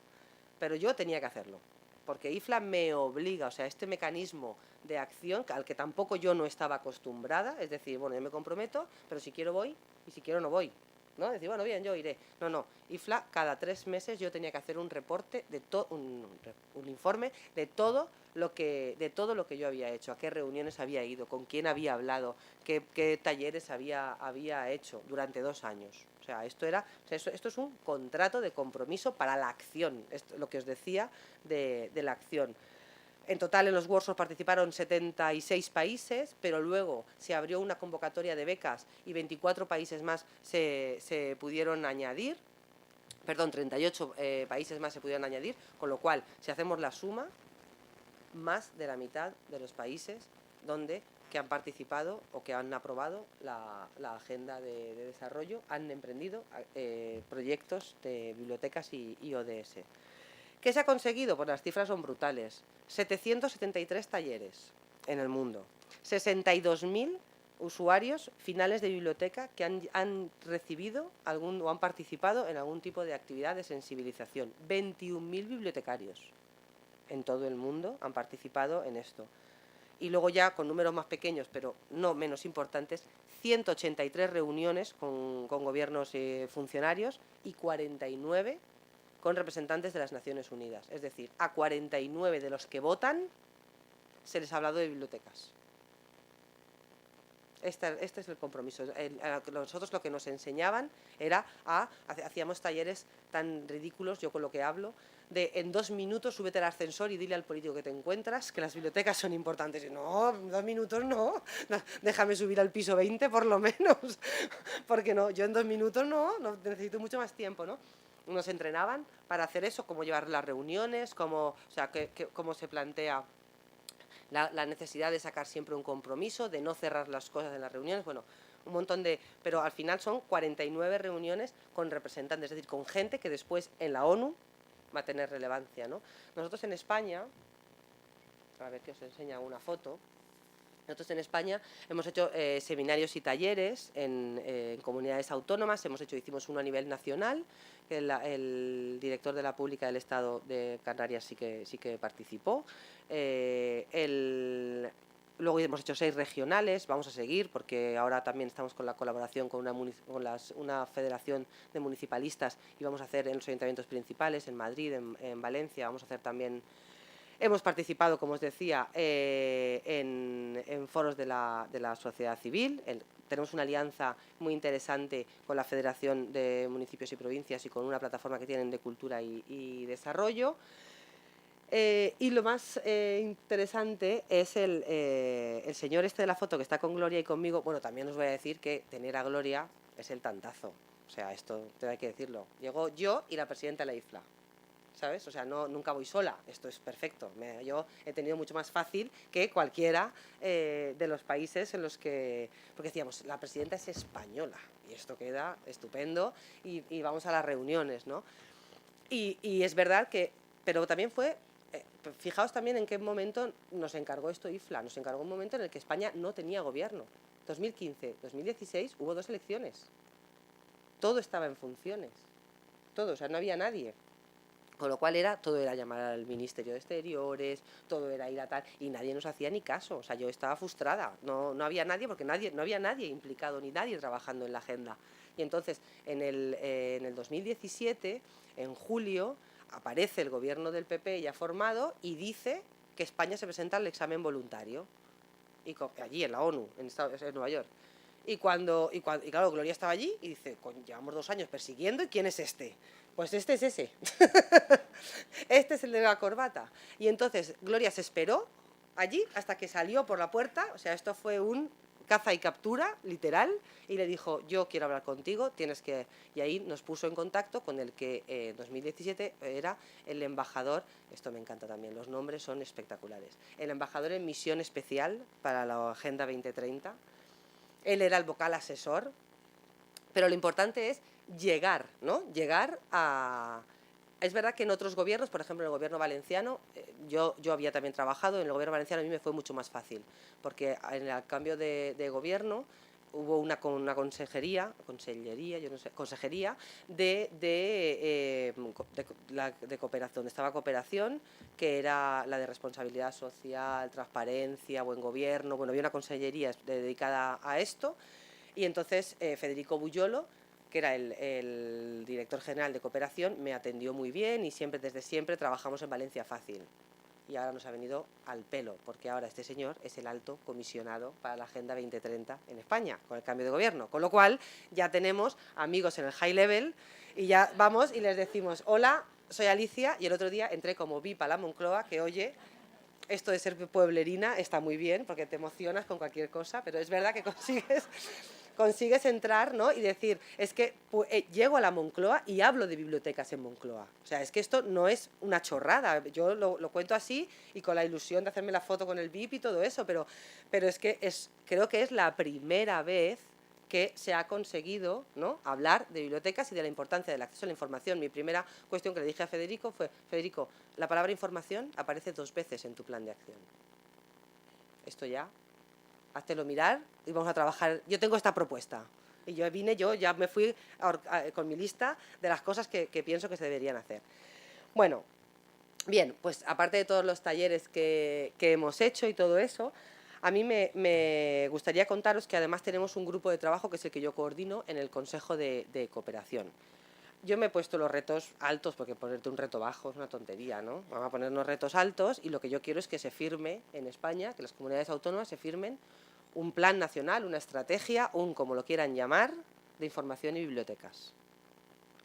S5: pero yo tenía que hacerlo. Porque IFLA me obliga, o sea, este mecanismo de acción al que tampoco yo no estaba acostumbrada, es decir, bueno, yo me comprometo, pero si quiero voy y si quiero no voy, ¿no? Decir, bueno, bien, yo iré. No. IFLA, cada 3 meses yo tenía que hacer un reporte, un informe de todo lo que yo había hecho, a qué reuniones había ido, con quién había hablado, qué talleres había hecho durante 2 años. O sea, esto es un contrato de compromiso para la acción, lo que os decía de la acción. En total, en los workshops participaron 76 países, pero luego se abrió una convocatoria de becas y 24 países más se pudieron añadir. Perdón, 38 países más se pudieron añadir, con lo cual, si hacemos la suma, más de la mitad de los países que han participado o que han aprobado la agenda de desarrollo han emprendido proyectos de bibliotecas y ODS. ¿Qué se ha conseguido? Pues las cifras son brutales. 773 talleres en el mundo, 62.000 usuarios finales de biblioteca que han recibido o han participado en algún tipo de actividad de sensibilización. 21.000 bibliotecarios en todo el mundo han participado en esto. Y luego ya con números más pequeños, pero no menos importantes, 183 reuniones con gobiernos y funcionarios y 49 con representantes de las Naciones Unidas. Es decir, a 49 de los que votan se les ha hablado de bibliotecas. Este es el compromiso. Nosotros lo que nos enseñaban era hacíamos talleres tan ridículos, yo con lo que hablo, de en 2 minutos súbete al ascensor y dile al político que te encuentras que las bibliotecas son importantes. Y no, 2 minutos no, déjame subir al piso 20 por lo menos, porque no, yo en 2 minutos no necesito mucho más tiempo, ¿no? Nos entrenaban para hacer eso, cómo llevar las reuniones, cómo se plantea la necesidad de sacar siempre un compromiso, de no cerrar las cosas en las reuniones, bueno, un montón pero al final son 49 reuniones con representantes, es decir, con gente que después en la ONU va a tener relevancia, ¿no? Nosotros en España, a ver que os enseña una foto, nosotros en España hemos hecho seminarios y talleres en comunidades autónomas, hicimos uno a nivel nacional, que el director de la Pública del Estado de Canarias sí que participó. Luego hemos hecho 6 regionales, vamos a seguir porque ahora también estamos con la colaboración con una federación de municipalistas y vamos a hacer en los ayuntamientos principales, en Madrid, en Valencia, vamos a hacer también. Hemos participado, como os decía, en foros de la sociedad civil. Tenemos una alianza muy interesante con la Federación de Municipios y Provincias y con una plataforma que tienen de cultura y desarrollo. Y lo más interesante es el señor este de la foto que está con Gloria y conmigo. Bueno, también os voy a decir que tener a Gloria es el tantazo. O sea, esto te hay que decirlo. Llego yo y la presidenta de la IFLA, ¿sabes? O sea, nunca voy sola, esto es perfecto. Yo he tenido mucho más fácil que cualquiera de los países en los que... Porque decíamos, la presidenta es española y esto queda estupendo y vamos a las reuniones, ¿no? Y es verdad que... Pero también fue... fijaos también en qué momento nos encargó esto IFLA. Nos encargó un momento en el que España no tenía gobierno. 2015, 2016 hubo 2 elecciones. Todo estaba en funciones. Todo, o sea, no había nadie. Con lo cual todo era llamar al Ministerio de Exteriores, todo era ir a tal, y nadie nos hacía ni caso. O sea, yo estaba frustrada, no había nadie porque no había nadie implicado ni nadie trabajando en la agenda. Y entonces, en el 2017, en julio, aparece el gobierno del PP ya formado y dice que España se presenta al examen voluntario, allí en la ONU, en Nueva York. Y claro, Gloria estaba allí y dice, llevamos 2 años persiguiendo, ¿y quién es este? Pues este es ese. Este es el de la corbata. Y entonces Gloria se esperó allí hasta que salió por la puerta, o sea, esto fue un caza y captura, literal, y le dijo, yo quiero hablar contigo, tienes que... Y ahí nos puso en contacto con el que en 2017 era el embajador, esto me encanta también, los nombres son espectaculares, el embajador en misión especial para la Agenda 2030, él era el vocal asesor, pero lo importante es llegar, ¿no? Llegar a... Es verdad que en otros gobiernos, por ejemplo en el gobierno valenciano, yo había también trabajado, en el gobierno valenciano a mí me fue mucho más fácil, porque en el cambio de gobierno hubo una consejería de cooperación, donde estaba cooperación, que era la de responsabilidad social, transparencia, buen gobierno, bueno, había una consellería dedicada a esto, y entonces Federico Buyolo, que era el director general de cooperación, me atendió muy bien y desde siempre trabajamos en Valencia Fácil. Y ahora nos ha venido al pelo, porque ahora este señor es el alto comisionado para la Agenda 2030 en España, con el cambio de gobierno. Con lo cual ya tenemos amigos en el high level y ya vamos y les decimos, hola, soy Alicia, y el otro día entré como VIP a la Moncloa, que oye, esto de ser pueblerina está muy bien, porque te emocionas con cualquier cosa, pero es verdad que consigues entrar, ¿no? Y decir, es que llego a la Moncloa y hablo de bibliotecas en Moncloa. O sea, es que esto no es una chorrada. Yo lo cuento así y con la ilusión de hacerme la foto con el VIP y todo eso, pero es que creo que es la primera vez que se ha conseguido, ¿no?, hablar de bibliotecas y de la importancia del acceso a la información. Mi primera cuestión que le dije a Federico fue, Federico, la palabra información aparece 2 veces en tu plan de acción. Esto ya... háztelo mirar y vamos a trabajar. Yo tengo esta propuesta. Y yo ya me fui con mi lista de las cosas que pienso que se deberían hacer. Bueno, bien, pues aparte de todos los talleres que hemos hecho y todo eso, a mí me gustaría contaros que además tenemos un grupo de trabajo que es el que yo coordino en el Consejo de Cooperación. Yo me he puesto los retos altos, porque ponerte un reto bajo es una tontería, ¿no? Vamos a ponernos retos altos y lo que yo quiero es que se firme en España, que las comunidades autónomas se firmen un plan nacional, una estrategia, como lo quieran llamar, de información y bibliotecas.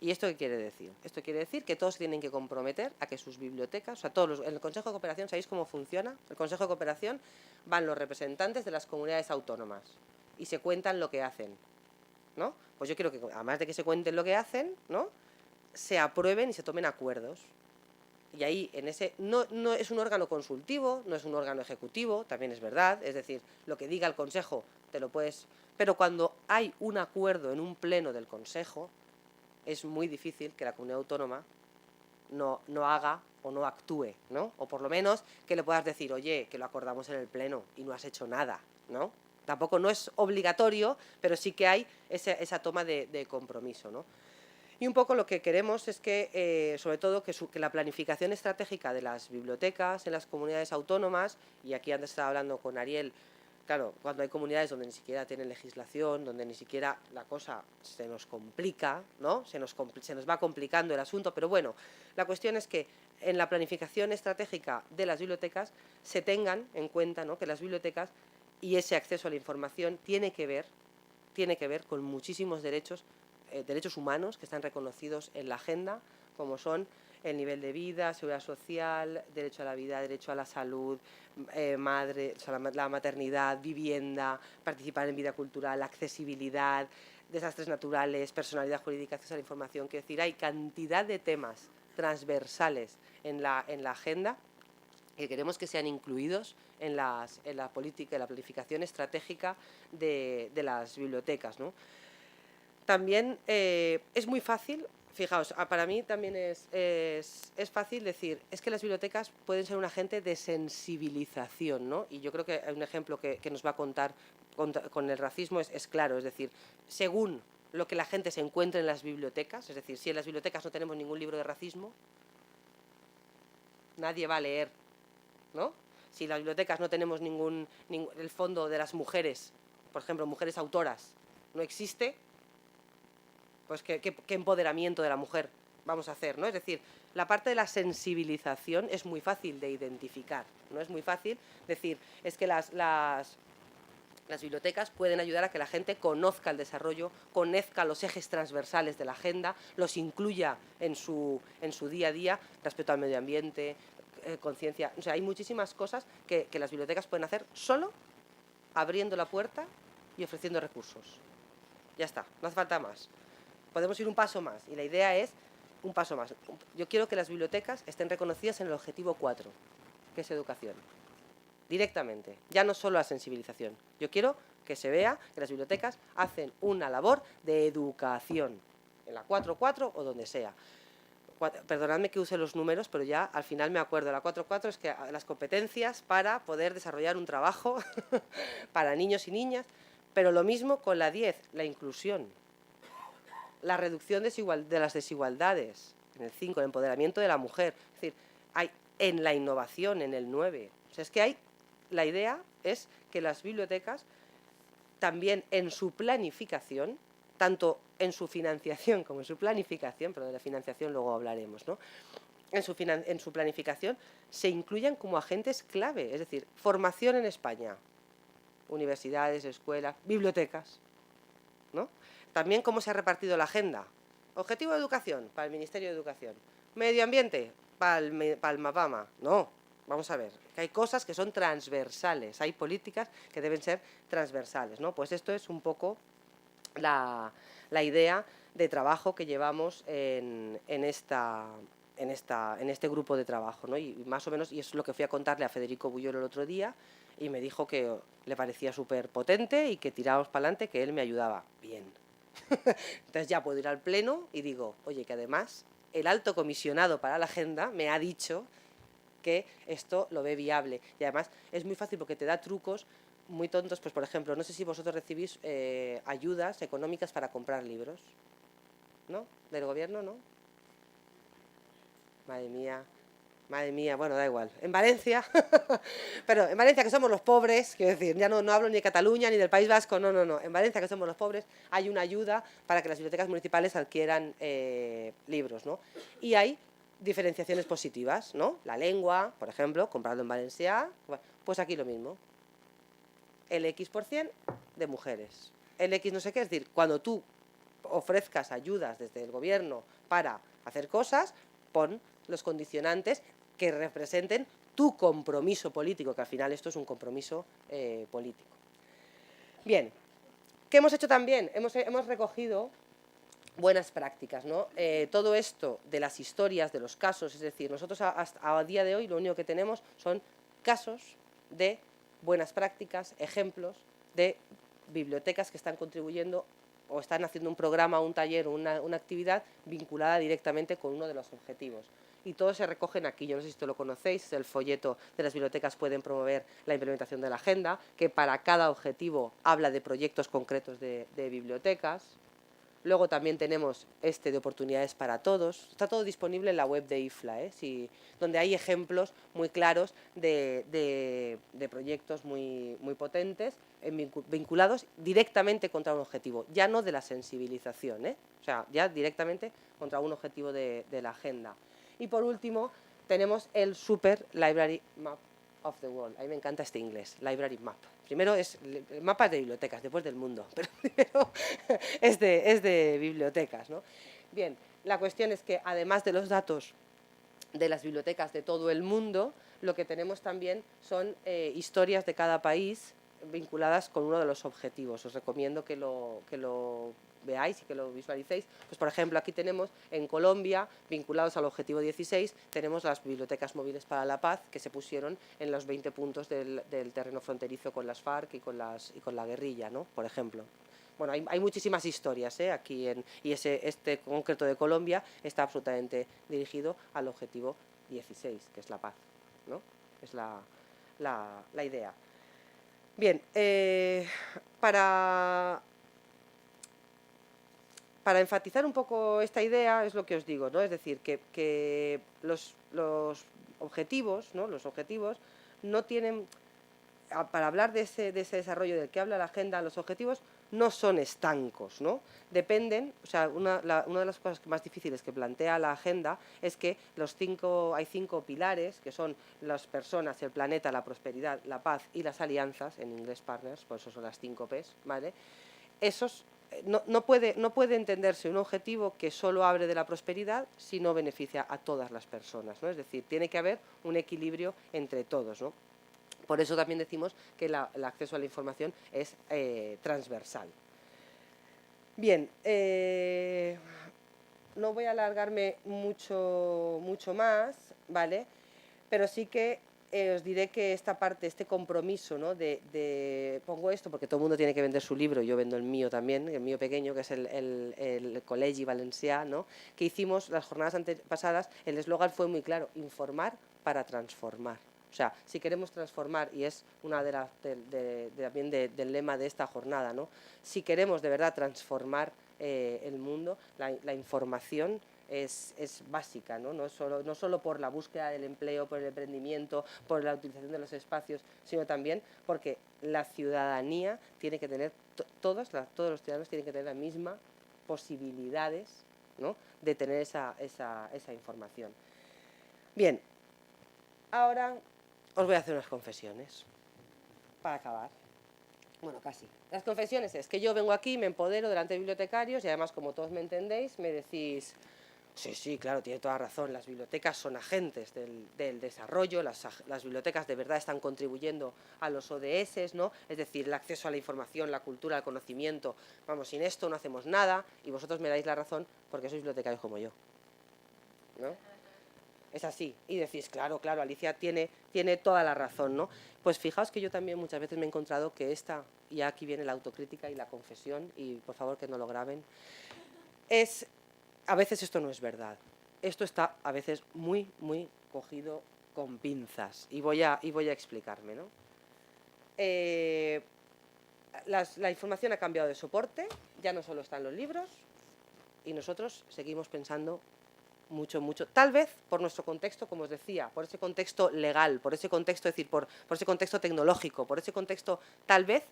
S5: ¿Y esto qué quiere decir? Esto quiere decir que todos tienen que comprometer a que sus bibliotecas, o sea, en el Consejo de Cooperación, ¿sabéis cómo funciona? El Consejo de Cooperación van los representantes de las comunidades autónomas y se cuentan lo que hacen, ¿no? Pues yo quiero que, además de que se cuenten lo que hacen, ¿no?, se aprueben y se tomen acuerdos. Y ahí, no es un órgano consultivo, no es un órgano ejecutivo, también es verdad, es decir, lo que diga el Consejo te lo puedes... Pero cuando hay un acuerdo en un pleno del Consejo, es muy difícil que la comunidad autónoma no haga o no actúe, ¿no? O por lo menos que le puedas decir, oye, que lo acordamos en el pleno y no has hecho nada, ¿no? Tampoco no es obligatorio, pero sí que hay esa toma de compromiso, ¿no? Y un poco lo que queremos es que, sobre todo, que la planificación estratégica de las bibliotecas en las comunidades autónomas, y aquí antes estaba hablando con Ariel, claro, cuando hay comunidades donde ni siquiera tienen legislación, donde ni siquiera la cosa se nos complica, ¿no? Se nos va complicando el asunto, pero bueno, la cuestión es que en la planificación estratégica de las bibliotecas se tengan en cuenta, ¿no?, que las bibliotecas y ese acceso a la información tiene que ver con muchísimos derechos humanos que están reconocidos en la agenda, como son el nivel de vida, seguridad social, derecho a la vida, derecho a la salud, madre, o sea, la maternidad, vivienda, participar en vida cultural, accesibilidad, desastres naturales, personalidad jurídica, acceso a la información. Quiero decir, hay cantidad de temas transversales en la agenda que queremos que sean incluidos en la política, en la planificación estratégica de las bibliotecas, ¿no? También es muy fácil, fijaos, para mí también es fácil decir, es que las bibliotecas pueden ser un agente de sensibilización, ¿no? Y yo creo que hay un ejemplo que nos va a contar con el racismo es claro, es decir, según lo que la gente se encuentre en las bibliotecas, es decir, si en las bibliotecas no tenemos ningún libro de racismo, nadie va a leer, ¿no? Si en las bibliotecas no tenemos el fondo de las mujeres, por ejemplo, mujeres autoras, no existe, pues ¿qué empoderamiento de la mujer vamos a hacer, ¿no? Es decir, la parte de la sensibilización es muy fácil de identificar, ¿no? Es muy fácil decir, es que las bibliotecas pueden ayudar a que la gente conozca el desarrollo, conozca los ejes transversales de la agenda, los incluya en su día a día, respeto al medio ambiente, conciencia. O sea, hay muchísimas cosas que las bibliotecas pueden hacer solo abriendo la puerta y ofreciendo recursos. Ya está, no hace falta más. Podemos ir un paso más y la idea es un paso más. Yo quiero que las bibliotecas estén reconocidas en el objetivo 4, que es educación. Directamente, ya no solo la sensibilización. Yo quiero que se vea que las bibliotecas hacen una labor de educación, en la 4.4 o donde sea. Perdonadme que use los números, pero ya al final me acuerdo. La 4.4 es que las competencias para poder desarrollar un trabajo para niños y niñas, pero lo mismo con la 10, la inclusión, la reducción de las desigualdades, en el 5, el empoderamiento de la mujer. Es decir, hay en la innovación, en el 9. O sea, es que la idea es que las bibliotecas también en su planificación, tanto en su financiación como en su planificación, pero de la financiación luego hablaremos, ¿no? En su planificación se incluyan como agentes clave, es decir, formación en España, universidades, escuelas, bibliotecas, ¿no? También cómo se ha repartido la agenda. Objetivo de educación, para el Ministerio de Educación. Medio ambiente, para el MAPAMA. No, vamos a ver, que hay cosas que son transversales, hay políticas que deben ser transversales, ¿no? Pues esto es un poco la idea de trabajo que llevamos en este grupo de trabajo, ¿no? Y más o menos, y es lo que fui a contarle a Federico Buyoro el otro día, y me dijo que le parecía súper potente y que tirábamos para adelante, que él me ayudaba. Bien. Entonces ya puedo ir al pleno y digo, oye, que además el alto comisionado para la agenda me ha dicho que esto lo ve viable. Y además es muy fácil porque te da trucos muy tontos. Pues por ejemplo, no sé si vosotros recibís ayudas económicas para comprar libros, ¿no? Del gobierno, ¿no? Madre mía, bueno, da igual. En Valencia, pero en Valencia que somos los pobres, quiero decir, ya no hablo ni de Cataluña ni del País Vasco, no. En Valencia que somos los pobres hay una ayuda para que las bibliotecas municipales adquieran libros, ¿no? Y hay diferenciaciones positivas, ¿no? La lengua, por ejemplo, comprarlo en Valencia, pues aquí lo mismo. El X% de mujeres. El X no sé qué, es decir, cuando tú ofrezcas ayudas desde el gobierno para hacer cosas, pon los condicionantes que representen tu compromiso político, que al final esto es un compromiso político. Bien, ¿qué hemos hecho también? Hemos recogido buenas prácticas, ¿no? Todo esto de las historias, de los casos, es decir, nosotros a día de hoy lo único que tenemos son casos de buenas prácticas, ejemplos de bibliotecas que están contribuyendo o están haciendo un programa, un taller o una actividad vinculada directamente con uno de los objetivos. Y todos se recogen aquí. Yo no sé si esto lo conocéis, el folleto de las bibliotecas pueden promover la implementación de la agenda, que para cada objetivo habla de proyectos concretos de bibliotecas. Luego también tenemos de oportunidades para todos. Está todo disponible en la web de IFLA, donde hay ejemplos muy claros de proyectos muy potentes, vinculados directamente contra un objetivo, ya no de la sensibilización, o sea, ya directamente contra un objetivo de la agenda. Y por último, tenemos el Super Library Map of the World. A mí me encanta este inglés, Library Map. Primero es el mapa de bibliotecas, después del mundo, pero primero es de bibliotecas, ¿no? Bien, la cuestión es que además de los datos de las bibliotecas de todo el mundo, lo que tenemos también son historias de cada país vinculadas con uno de los objetivos. Os recomiendo que lo veáis y que lo visualicéis. Pues, por ejemplo, aquí tenemos en Colombia, vinculados al objetivo 16, tenemos las bibliotecas móviles para la paz que se pusieron en los 20 puntos del terreno fronterizo con las FARC y con la guerrilla, ¿no? Por ejemplo. Bueno, hay muchísimas historias aquí, y este concreto de Colombia está absolutamente dirigido al objetivo 16, que es la paz, ¿no? Es la idea. Bien, para enfatizar un poco esta idea es lo que os digo, ¿no? Es decir, que los objetivos, ¿no? Los objetivos no tienen, para hablar de ese desarrollo del que habla la agenda, los objetivos no son estancos, ¿no? Dependen, o sea, una de las cosas más difíciles que plantea la agenda es que hay 5 pilares, que son las personas, el planeta, la prosperidad, la paz y las alianzas, en inglés partners, por eso son las 5 Ps, ¿vale? Esos, no puede entenderse un objetivo que solo hable de la prosperidad si no beneficia a todas las personas, ¿no? Es decir, tiene que haber un equilibrio entre todos, ¿no? Por eso también decimos que el acceso a la información es transversal. Bien, no voy a alargarme mucho más, ¿vale? Pero sí que os diré que esta parte, este compromiso, ¿no? Pongo esto porque todo el mundo tiene que vender su libro, yo vendo el mío también, el mío pequeño, que es el Col·legi Valencià, ¿no? Que hicimos las jornadas pasadas, el eslogan fue muy claro: informar para transformar. O sea, si queremos transformar, y es una también del lema de esta jornada, ¿no? Si queremos de verdad transformar el mundo, la información es básica, ¿no? No solo por la búsqueda del empleo, por el emprendimiento, por la utilización de los espacios, sino también porque la ciudadanía tiene que tener, todos los ciudadanos tienen que tener las mismas posibilidades, ¿no? De tener esa información. Bien, ahora os voy a hacer unas confesiones para acabar. Bueno, casi. Las confesiones es que yo vengo aquí, me empodero delante de bibliotecarios y además, como todos me entendéis, me decís: sí, claro, tiene toda razón, las bibliotecas son agentes del desarrollo, las bibliotecas de verdad están contribuyendo a los ODS, ¿no? Es decir, el acceso a la información, la cultura, el conocimiento, vamos, sin esto no hacemos nada, y vosotros me dais la razón porque sois bibliotecarios como yo, ¿no? Es así, y decís, claro, Alicia tiene toda la razón, ¿no? Pues fijaos que yo también muchas veces me he encontrado que y aquí viene la autocrítica y la confesión, y por favor que no lo graben, a veces esto no es verdad. Esto está a veces muy cogido con pinzas, y voy a explicarme, ¿no? La información ha cambiado de soporte, ya no solo están los libros, y nosotros seguimos pensando mucho, tal vez por nuestro contexto, como os decía, por ese contexto legal, por ese contexto, es decir, por ese contexto tecnológico, por ese contexto, tal vez,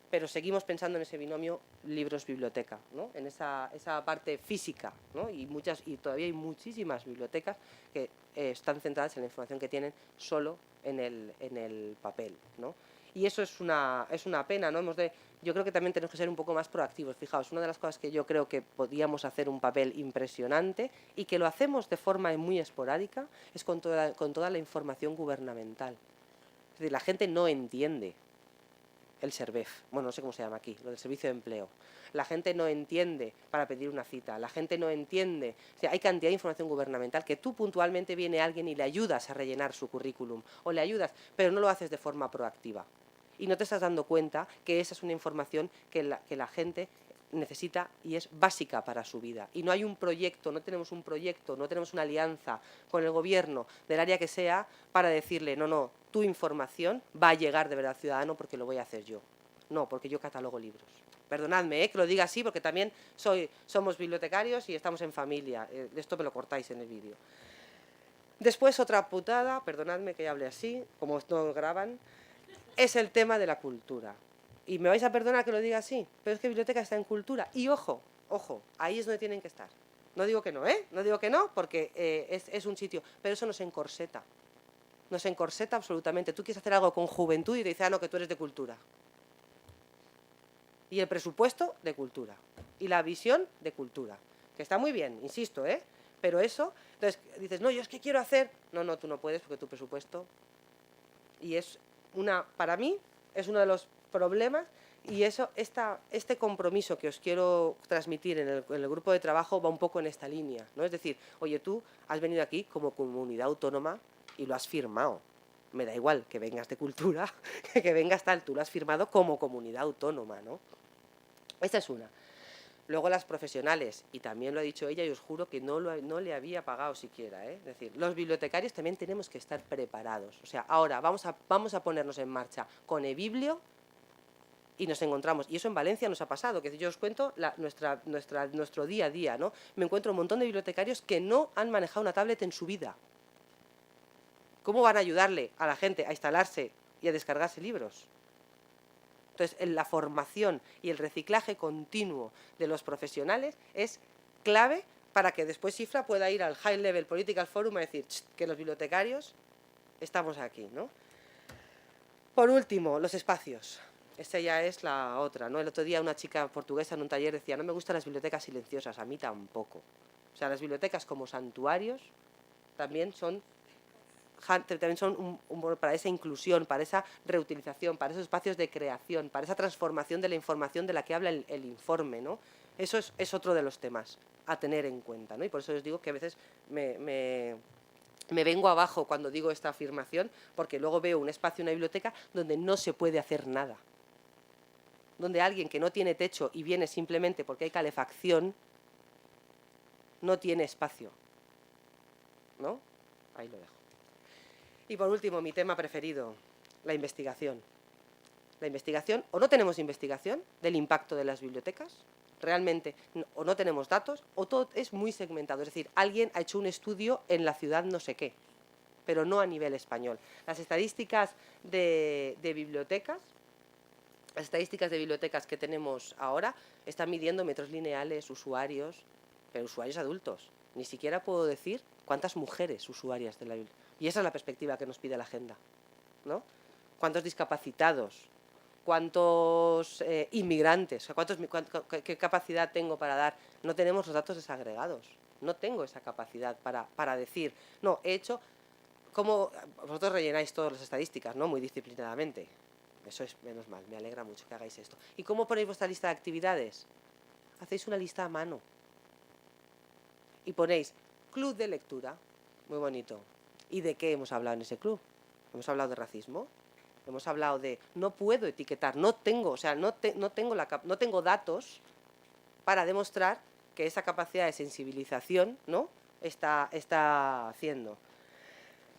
S5: pero seguimos pensando en ese binomio libros-biblioteca, ¿no? En esa parte física, ¿no? Y todavía hay muchísimas bibliotecas que están centradas en la información que tienen solo en el papel, ¿no? Y eso es una pena, ¿no? Yo creo que también tenemos que ser un poco más proactivos. Fijaos, una de las cosas que yo creo que podíamos hacer un papel impresionante y que lo hacemos de forma muy esporádica es con toda la información gubernamental. Es decir, la gente no entiende el SERVEF, bueno, no sé cómo se llama aquí, lo del Servicio de Empleo. La gente no entiende para pedir una cita, la gente no entiende. O sea, hay cantidad de información gubernamental que tú puntualmente viene alguien y le ayudas a rellenar su currículum, o le ayudas, pero no lo haces de forma proactiva. Y no te estás dando cuenta que esa es una información que la gente necesita y es básica para su vida. Y no hay un proyecto, no tenemos una alianza con el gobierno del área que sea para decirle, no, tu información va a llegar de verdad al ciudadano porque lo voy a hacer yo. No, porque yo catalogo libros. Perdonadme que lo diga así, porque también somos bibliotecarios y estamos en familia. Esto me lo cortáis en el vídeo. Después, otra putada, perdonadme que hable así, como no graban, es el tema de la cultura. Y me vais a perdonar que lo diga así, pero es que biblioteca está en cultura. Y ojo, ahí es donde tienen que estar. No digo que no, no digo que no, porque es un sitio, pero eso nos encorseta. Nos encorseta absolutamente. Tú quieres hacer algo con juventud y te dice, no, que tú eres de cultura. Y el presupuesto de cultura. Y la visión de cultura. Que está muy bien, insisto, Pero eso, entonces dices, no, yo es que quiero hacer... No, no, tú no puedes porque tu presupuesto... Y es para mí, es uno de los problemas, y eso, este compromiso que os quiero transmitir en el grupo de trabajo va un poco en esta línea, ¿no? Es decir, oye, tú has venido aquí como comunidad autónoma y lo has firmado. Me da igual que vengas de cultura, que vengas tal, tú lo has firmado como comunidad autónoma, ¿no? Esta es una. Luego las profesionales, y también lo ha dicho ella, y os juro que no le había pagado siquiera, ¿eh? Es decir, los bibliotecarios también tenemos que estar preparados. O sea, ahora vamos a ponernos en marcha con eBiblio y nos encontramos, y eso en Valencia nos ha pasado, que yo os cuento nuestro día a día, ¿no? Me encuentro un montón de bibliotecarios que no han manejado una tablet en su vida. ¿Cómo van a ayudarle a la gente a instalarse y a descargarse libros? Entonces, la formación y el reciclaje continuo de los profesionales es clave para que después Cifra pueda ir al High Level Political Forum a decir que los bibliotecarios estamos aquí, ¿no? Por último, los espacios. Esta ya es la otra, ¿no? El otro día una chica portuguesa en un taller decía, no me gustan las bibliotecas silenciosas, a mí tampoco. O sea, las bibliotecas como santuarios también son para esa inclusión, para esa reutilización, para esos espacios de creación, para esa transformación de la información de la que habla el informe, ¿no? Eso es otro de los temas a tener en cuenta, ¿no? Y por eso os digo que a veces me vengo abajo cuando digo esta afirmación, porque luego veo un espacio, una biblioteca, donde no se puede hacer nada. Donde alguien que no tiene techo y viene simplemente porque hay calefacción, no tiene espacio, ¿no? Ahí lo dejo. Y por último, mi tema preferido, la investigación. La investigación, o no tenemos investigación del impacto de las bibliotecas, realmente, o no tenemos datos, o todo es muy segmentado. Es decir, alguien ha hecho un estudio en la ciudad no sé qué, pero no a nivel español. Las estadísticas de bibliotecas que tenemos ahora están midiendo metros lineales, usuarios, pero usuarios adultos. Ni siquiera puedo decir cuántas mujeres usuarias de la biblioteca. Y esa es la perspectiva que nos pide la agenda, ¿no? ¿Cuántos discapacitados? ¿Cuántos inmigrantes? ¿Qué capacidad tengo para dar? No tenemos los datos desagregados. No tengo esa capacidad para decir, no, he hecho... Como vosotros rellenáis todas las estadísticas, ¿no? Muy disciplinadamente. Eso es menos mal, me alegra mucho que hagáis esto. ¿Y cómo ponéis vuestra lista de actividades? Hacéis una lista a mano. Y ponéis club de lectura, muy bonito. ¿Y de qué hemos hablado en ese club? Hemos hablado de racismo, hemos hablado de no puedo etiquetar, no tengo datos para demostrar que esa capacidad de sensibilización, ¿no? está haciendo.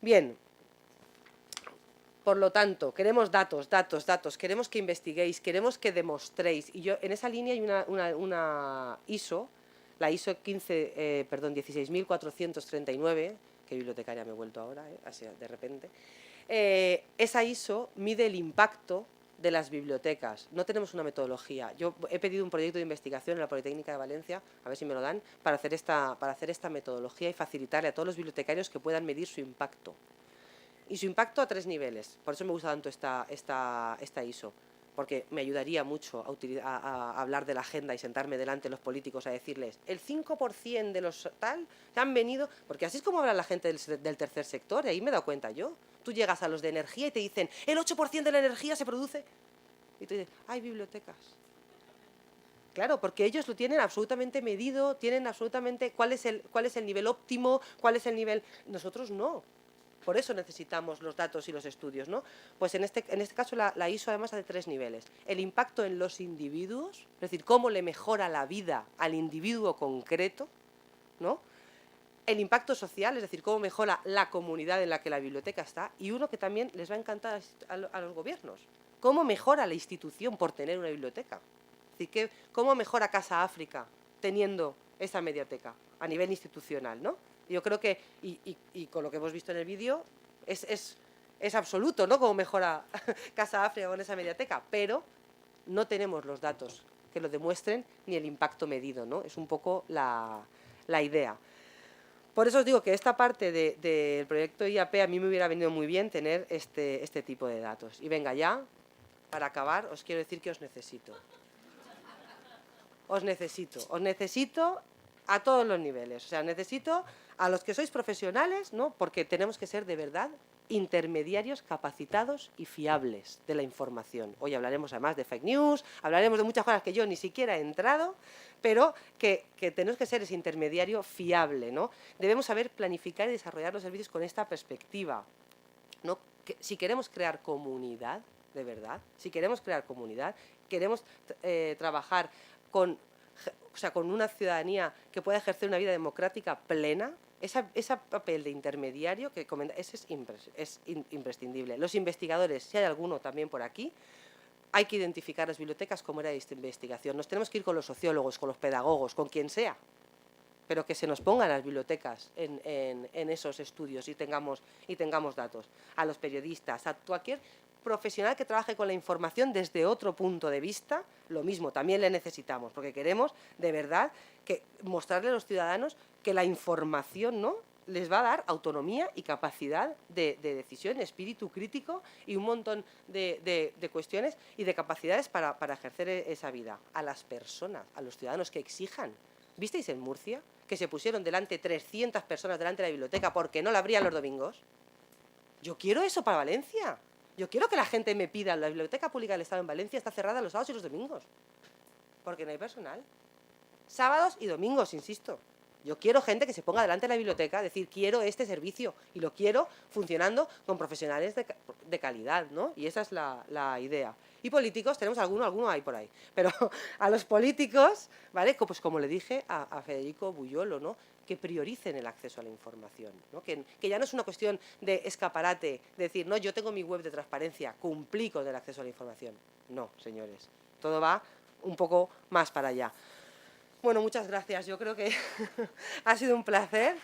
S5: Bien, por lo tanto, queremos datos, queremos que investiguéis, queremos que demostréis. Y yo en esa línea hay una ISO, la ISO 16439, qué bibliotecaria me he vuelto ahora, así de repente. Esa ISO mide el impacto de las bibliotecas. No tenemos una metodología. Yo he pedido un proyecto de investigación en la Politécnica de Valencia, a ver si me lo dan, para hacer esta metodología y facilitarle a todos los bibliotecarios que puedan medir su impacto. Y su impacto a 3 niveles. Por eso me gusta tanto esta ISO, porque me ayudaría mucho a hablar de la agenda y sentarme delante de los políticos a decirles el 5% de los tal que han venido, porque así es como habla la gente del tercer sector, y ahí me he dado cuenta yo. Tú llegas a los de energía y te dicen el 8% de la energía se produce, y tú dices, hay bibliotecas. Claro, porque ellos lo tienen absolutamente medido, tienen absolutamente cuál es el nivel óptimo, cuál es el nivel... Nosotros no. Por eso necesitamos los datos y los estudios, ¿no? Pues en este caso la ISO además hace 3 niveles. El impacto en los individuos, es decir, cómo le mejora la vida al individuo concreto, ¿no? El impacto social, es decir, cómo mejora la comunidad en la que la biblioteca está. Y uno que también les va a encantar a los gobiernos. Cómo mejora la institución por tener una biblioteca. Es decir, cómo mejora Casa África teniendo esa mediateca a nivel institucional, ¿no? Yo creo que, y con lo que hemos visto en el vídeo, es absoluto, ¿no? Cómo mejora Casa África con esa mediateca, pero no tenemos los datos que lo demuestren ni el impacto medido, ¿no? Es un poco la idea. Por eso os digo que esta parte del proyecto IAP a mí me hubiera venido muy bien tener este tipo de datos. Y venga, ya, para acabar, os quiero decir que os necesito. Os necesito a todos los niveles. O sea, necesito a los que sois profesionales, ¿no? Porque tenemos que ser de verdad intermediarios capacitados y fiables de la información. Hoy hablaremos además de fake news, hablaremos de muchas cosas que yo ni siquiera he entrado, pero que tenemos que ser ese intermediario fiable, ¿no? Debemos saber planificar y desarrollar los servicios con esta perspectiva, ¿no? Que si queremos crear comunidad, de verdad, si queremos crear comunidad, queremos trabajar con una ciudadanía que pueda ejercer una vida democrática plena, ese papel de intermediario que comenta, ese es imprescindible. Los investigadores, si hay alguno también por aquí, hay que identificar las bibliotecas como era de investigación. Nos tenemos que ir con los sociólogos, con los pedagogos, con quien sea, pero que se nos pongan las bibliotecas en esos estudios y tengamos datos. A los periodistas, a cualquier profesional que trabaje con la información desde otro punto de vista, lo mismo, también le necesitamos, porque queremos, de verdad, mostrarle a los ciudadanos que la información, ¿no?, les va a dar autonomía y capacidad de decisión, espíritu crítico y un montón de cuestiones y de capacidades para ejercer esa vida. A las personas, a los ciudadanos que exijan. ¿Visteis en Murcia que se pusieron 300 personas delante de la biblioteca porque no la abrían los domingos? Yo quiero eso para Valencia. Yo quiero que la gente me pida, la Biblioteca Pública del Estado en Valencia está cerrada los sábados y los domingos, porque no hay personal. Sábados y domingos, insisto. Yo quiero gente que se ponga delante de la biblioteca, decir, quiero este servicio y lo quiero funcionando con profesionales de calidad, ¿no? Y esa es la idea. Y políticos, tenemos alguno hay por ahí. Pero a los políticos, ¿vale? Pues como le dije a Federico Buyolo, ¿no?, que prioricen el acceso a la información, ¿no? Que ya no es una cuestión de escaparate, de decir, no, yo tengo mi web de transparencia, cumplí con el acceso a la información. No, señores, todo va un poco más para allá. Bueno, muchas gracias. Yo creo que ha sido un placer.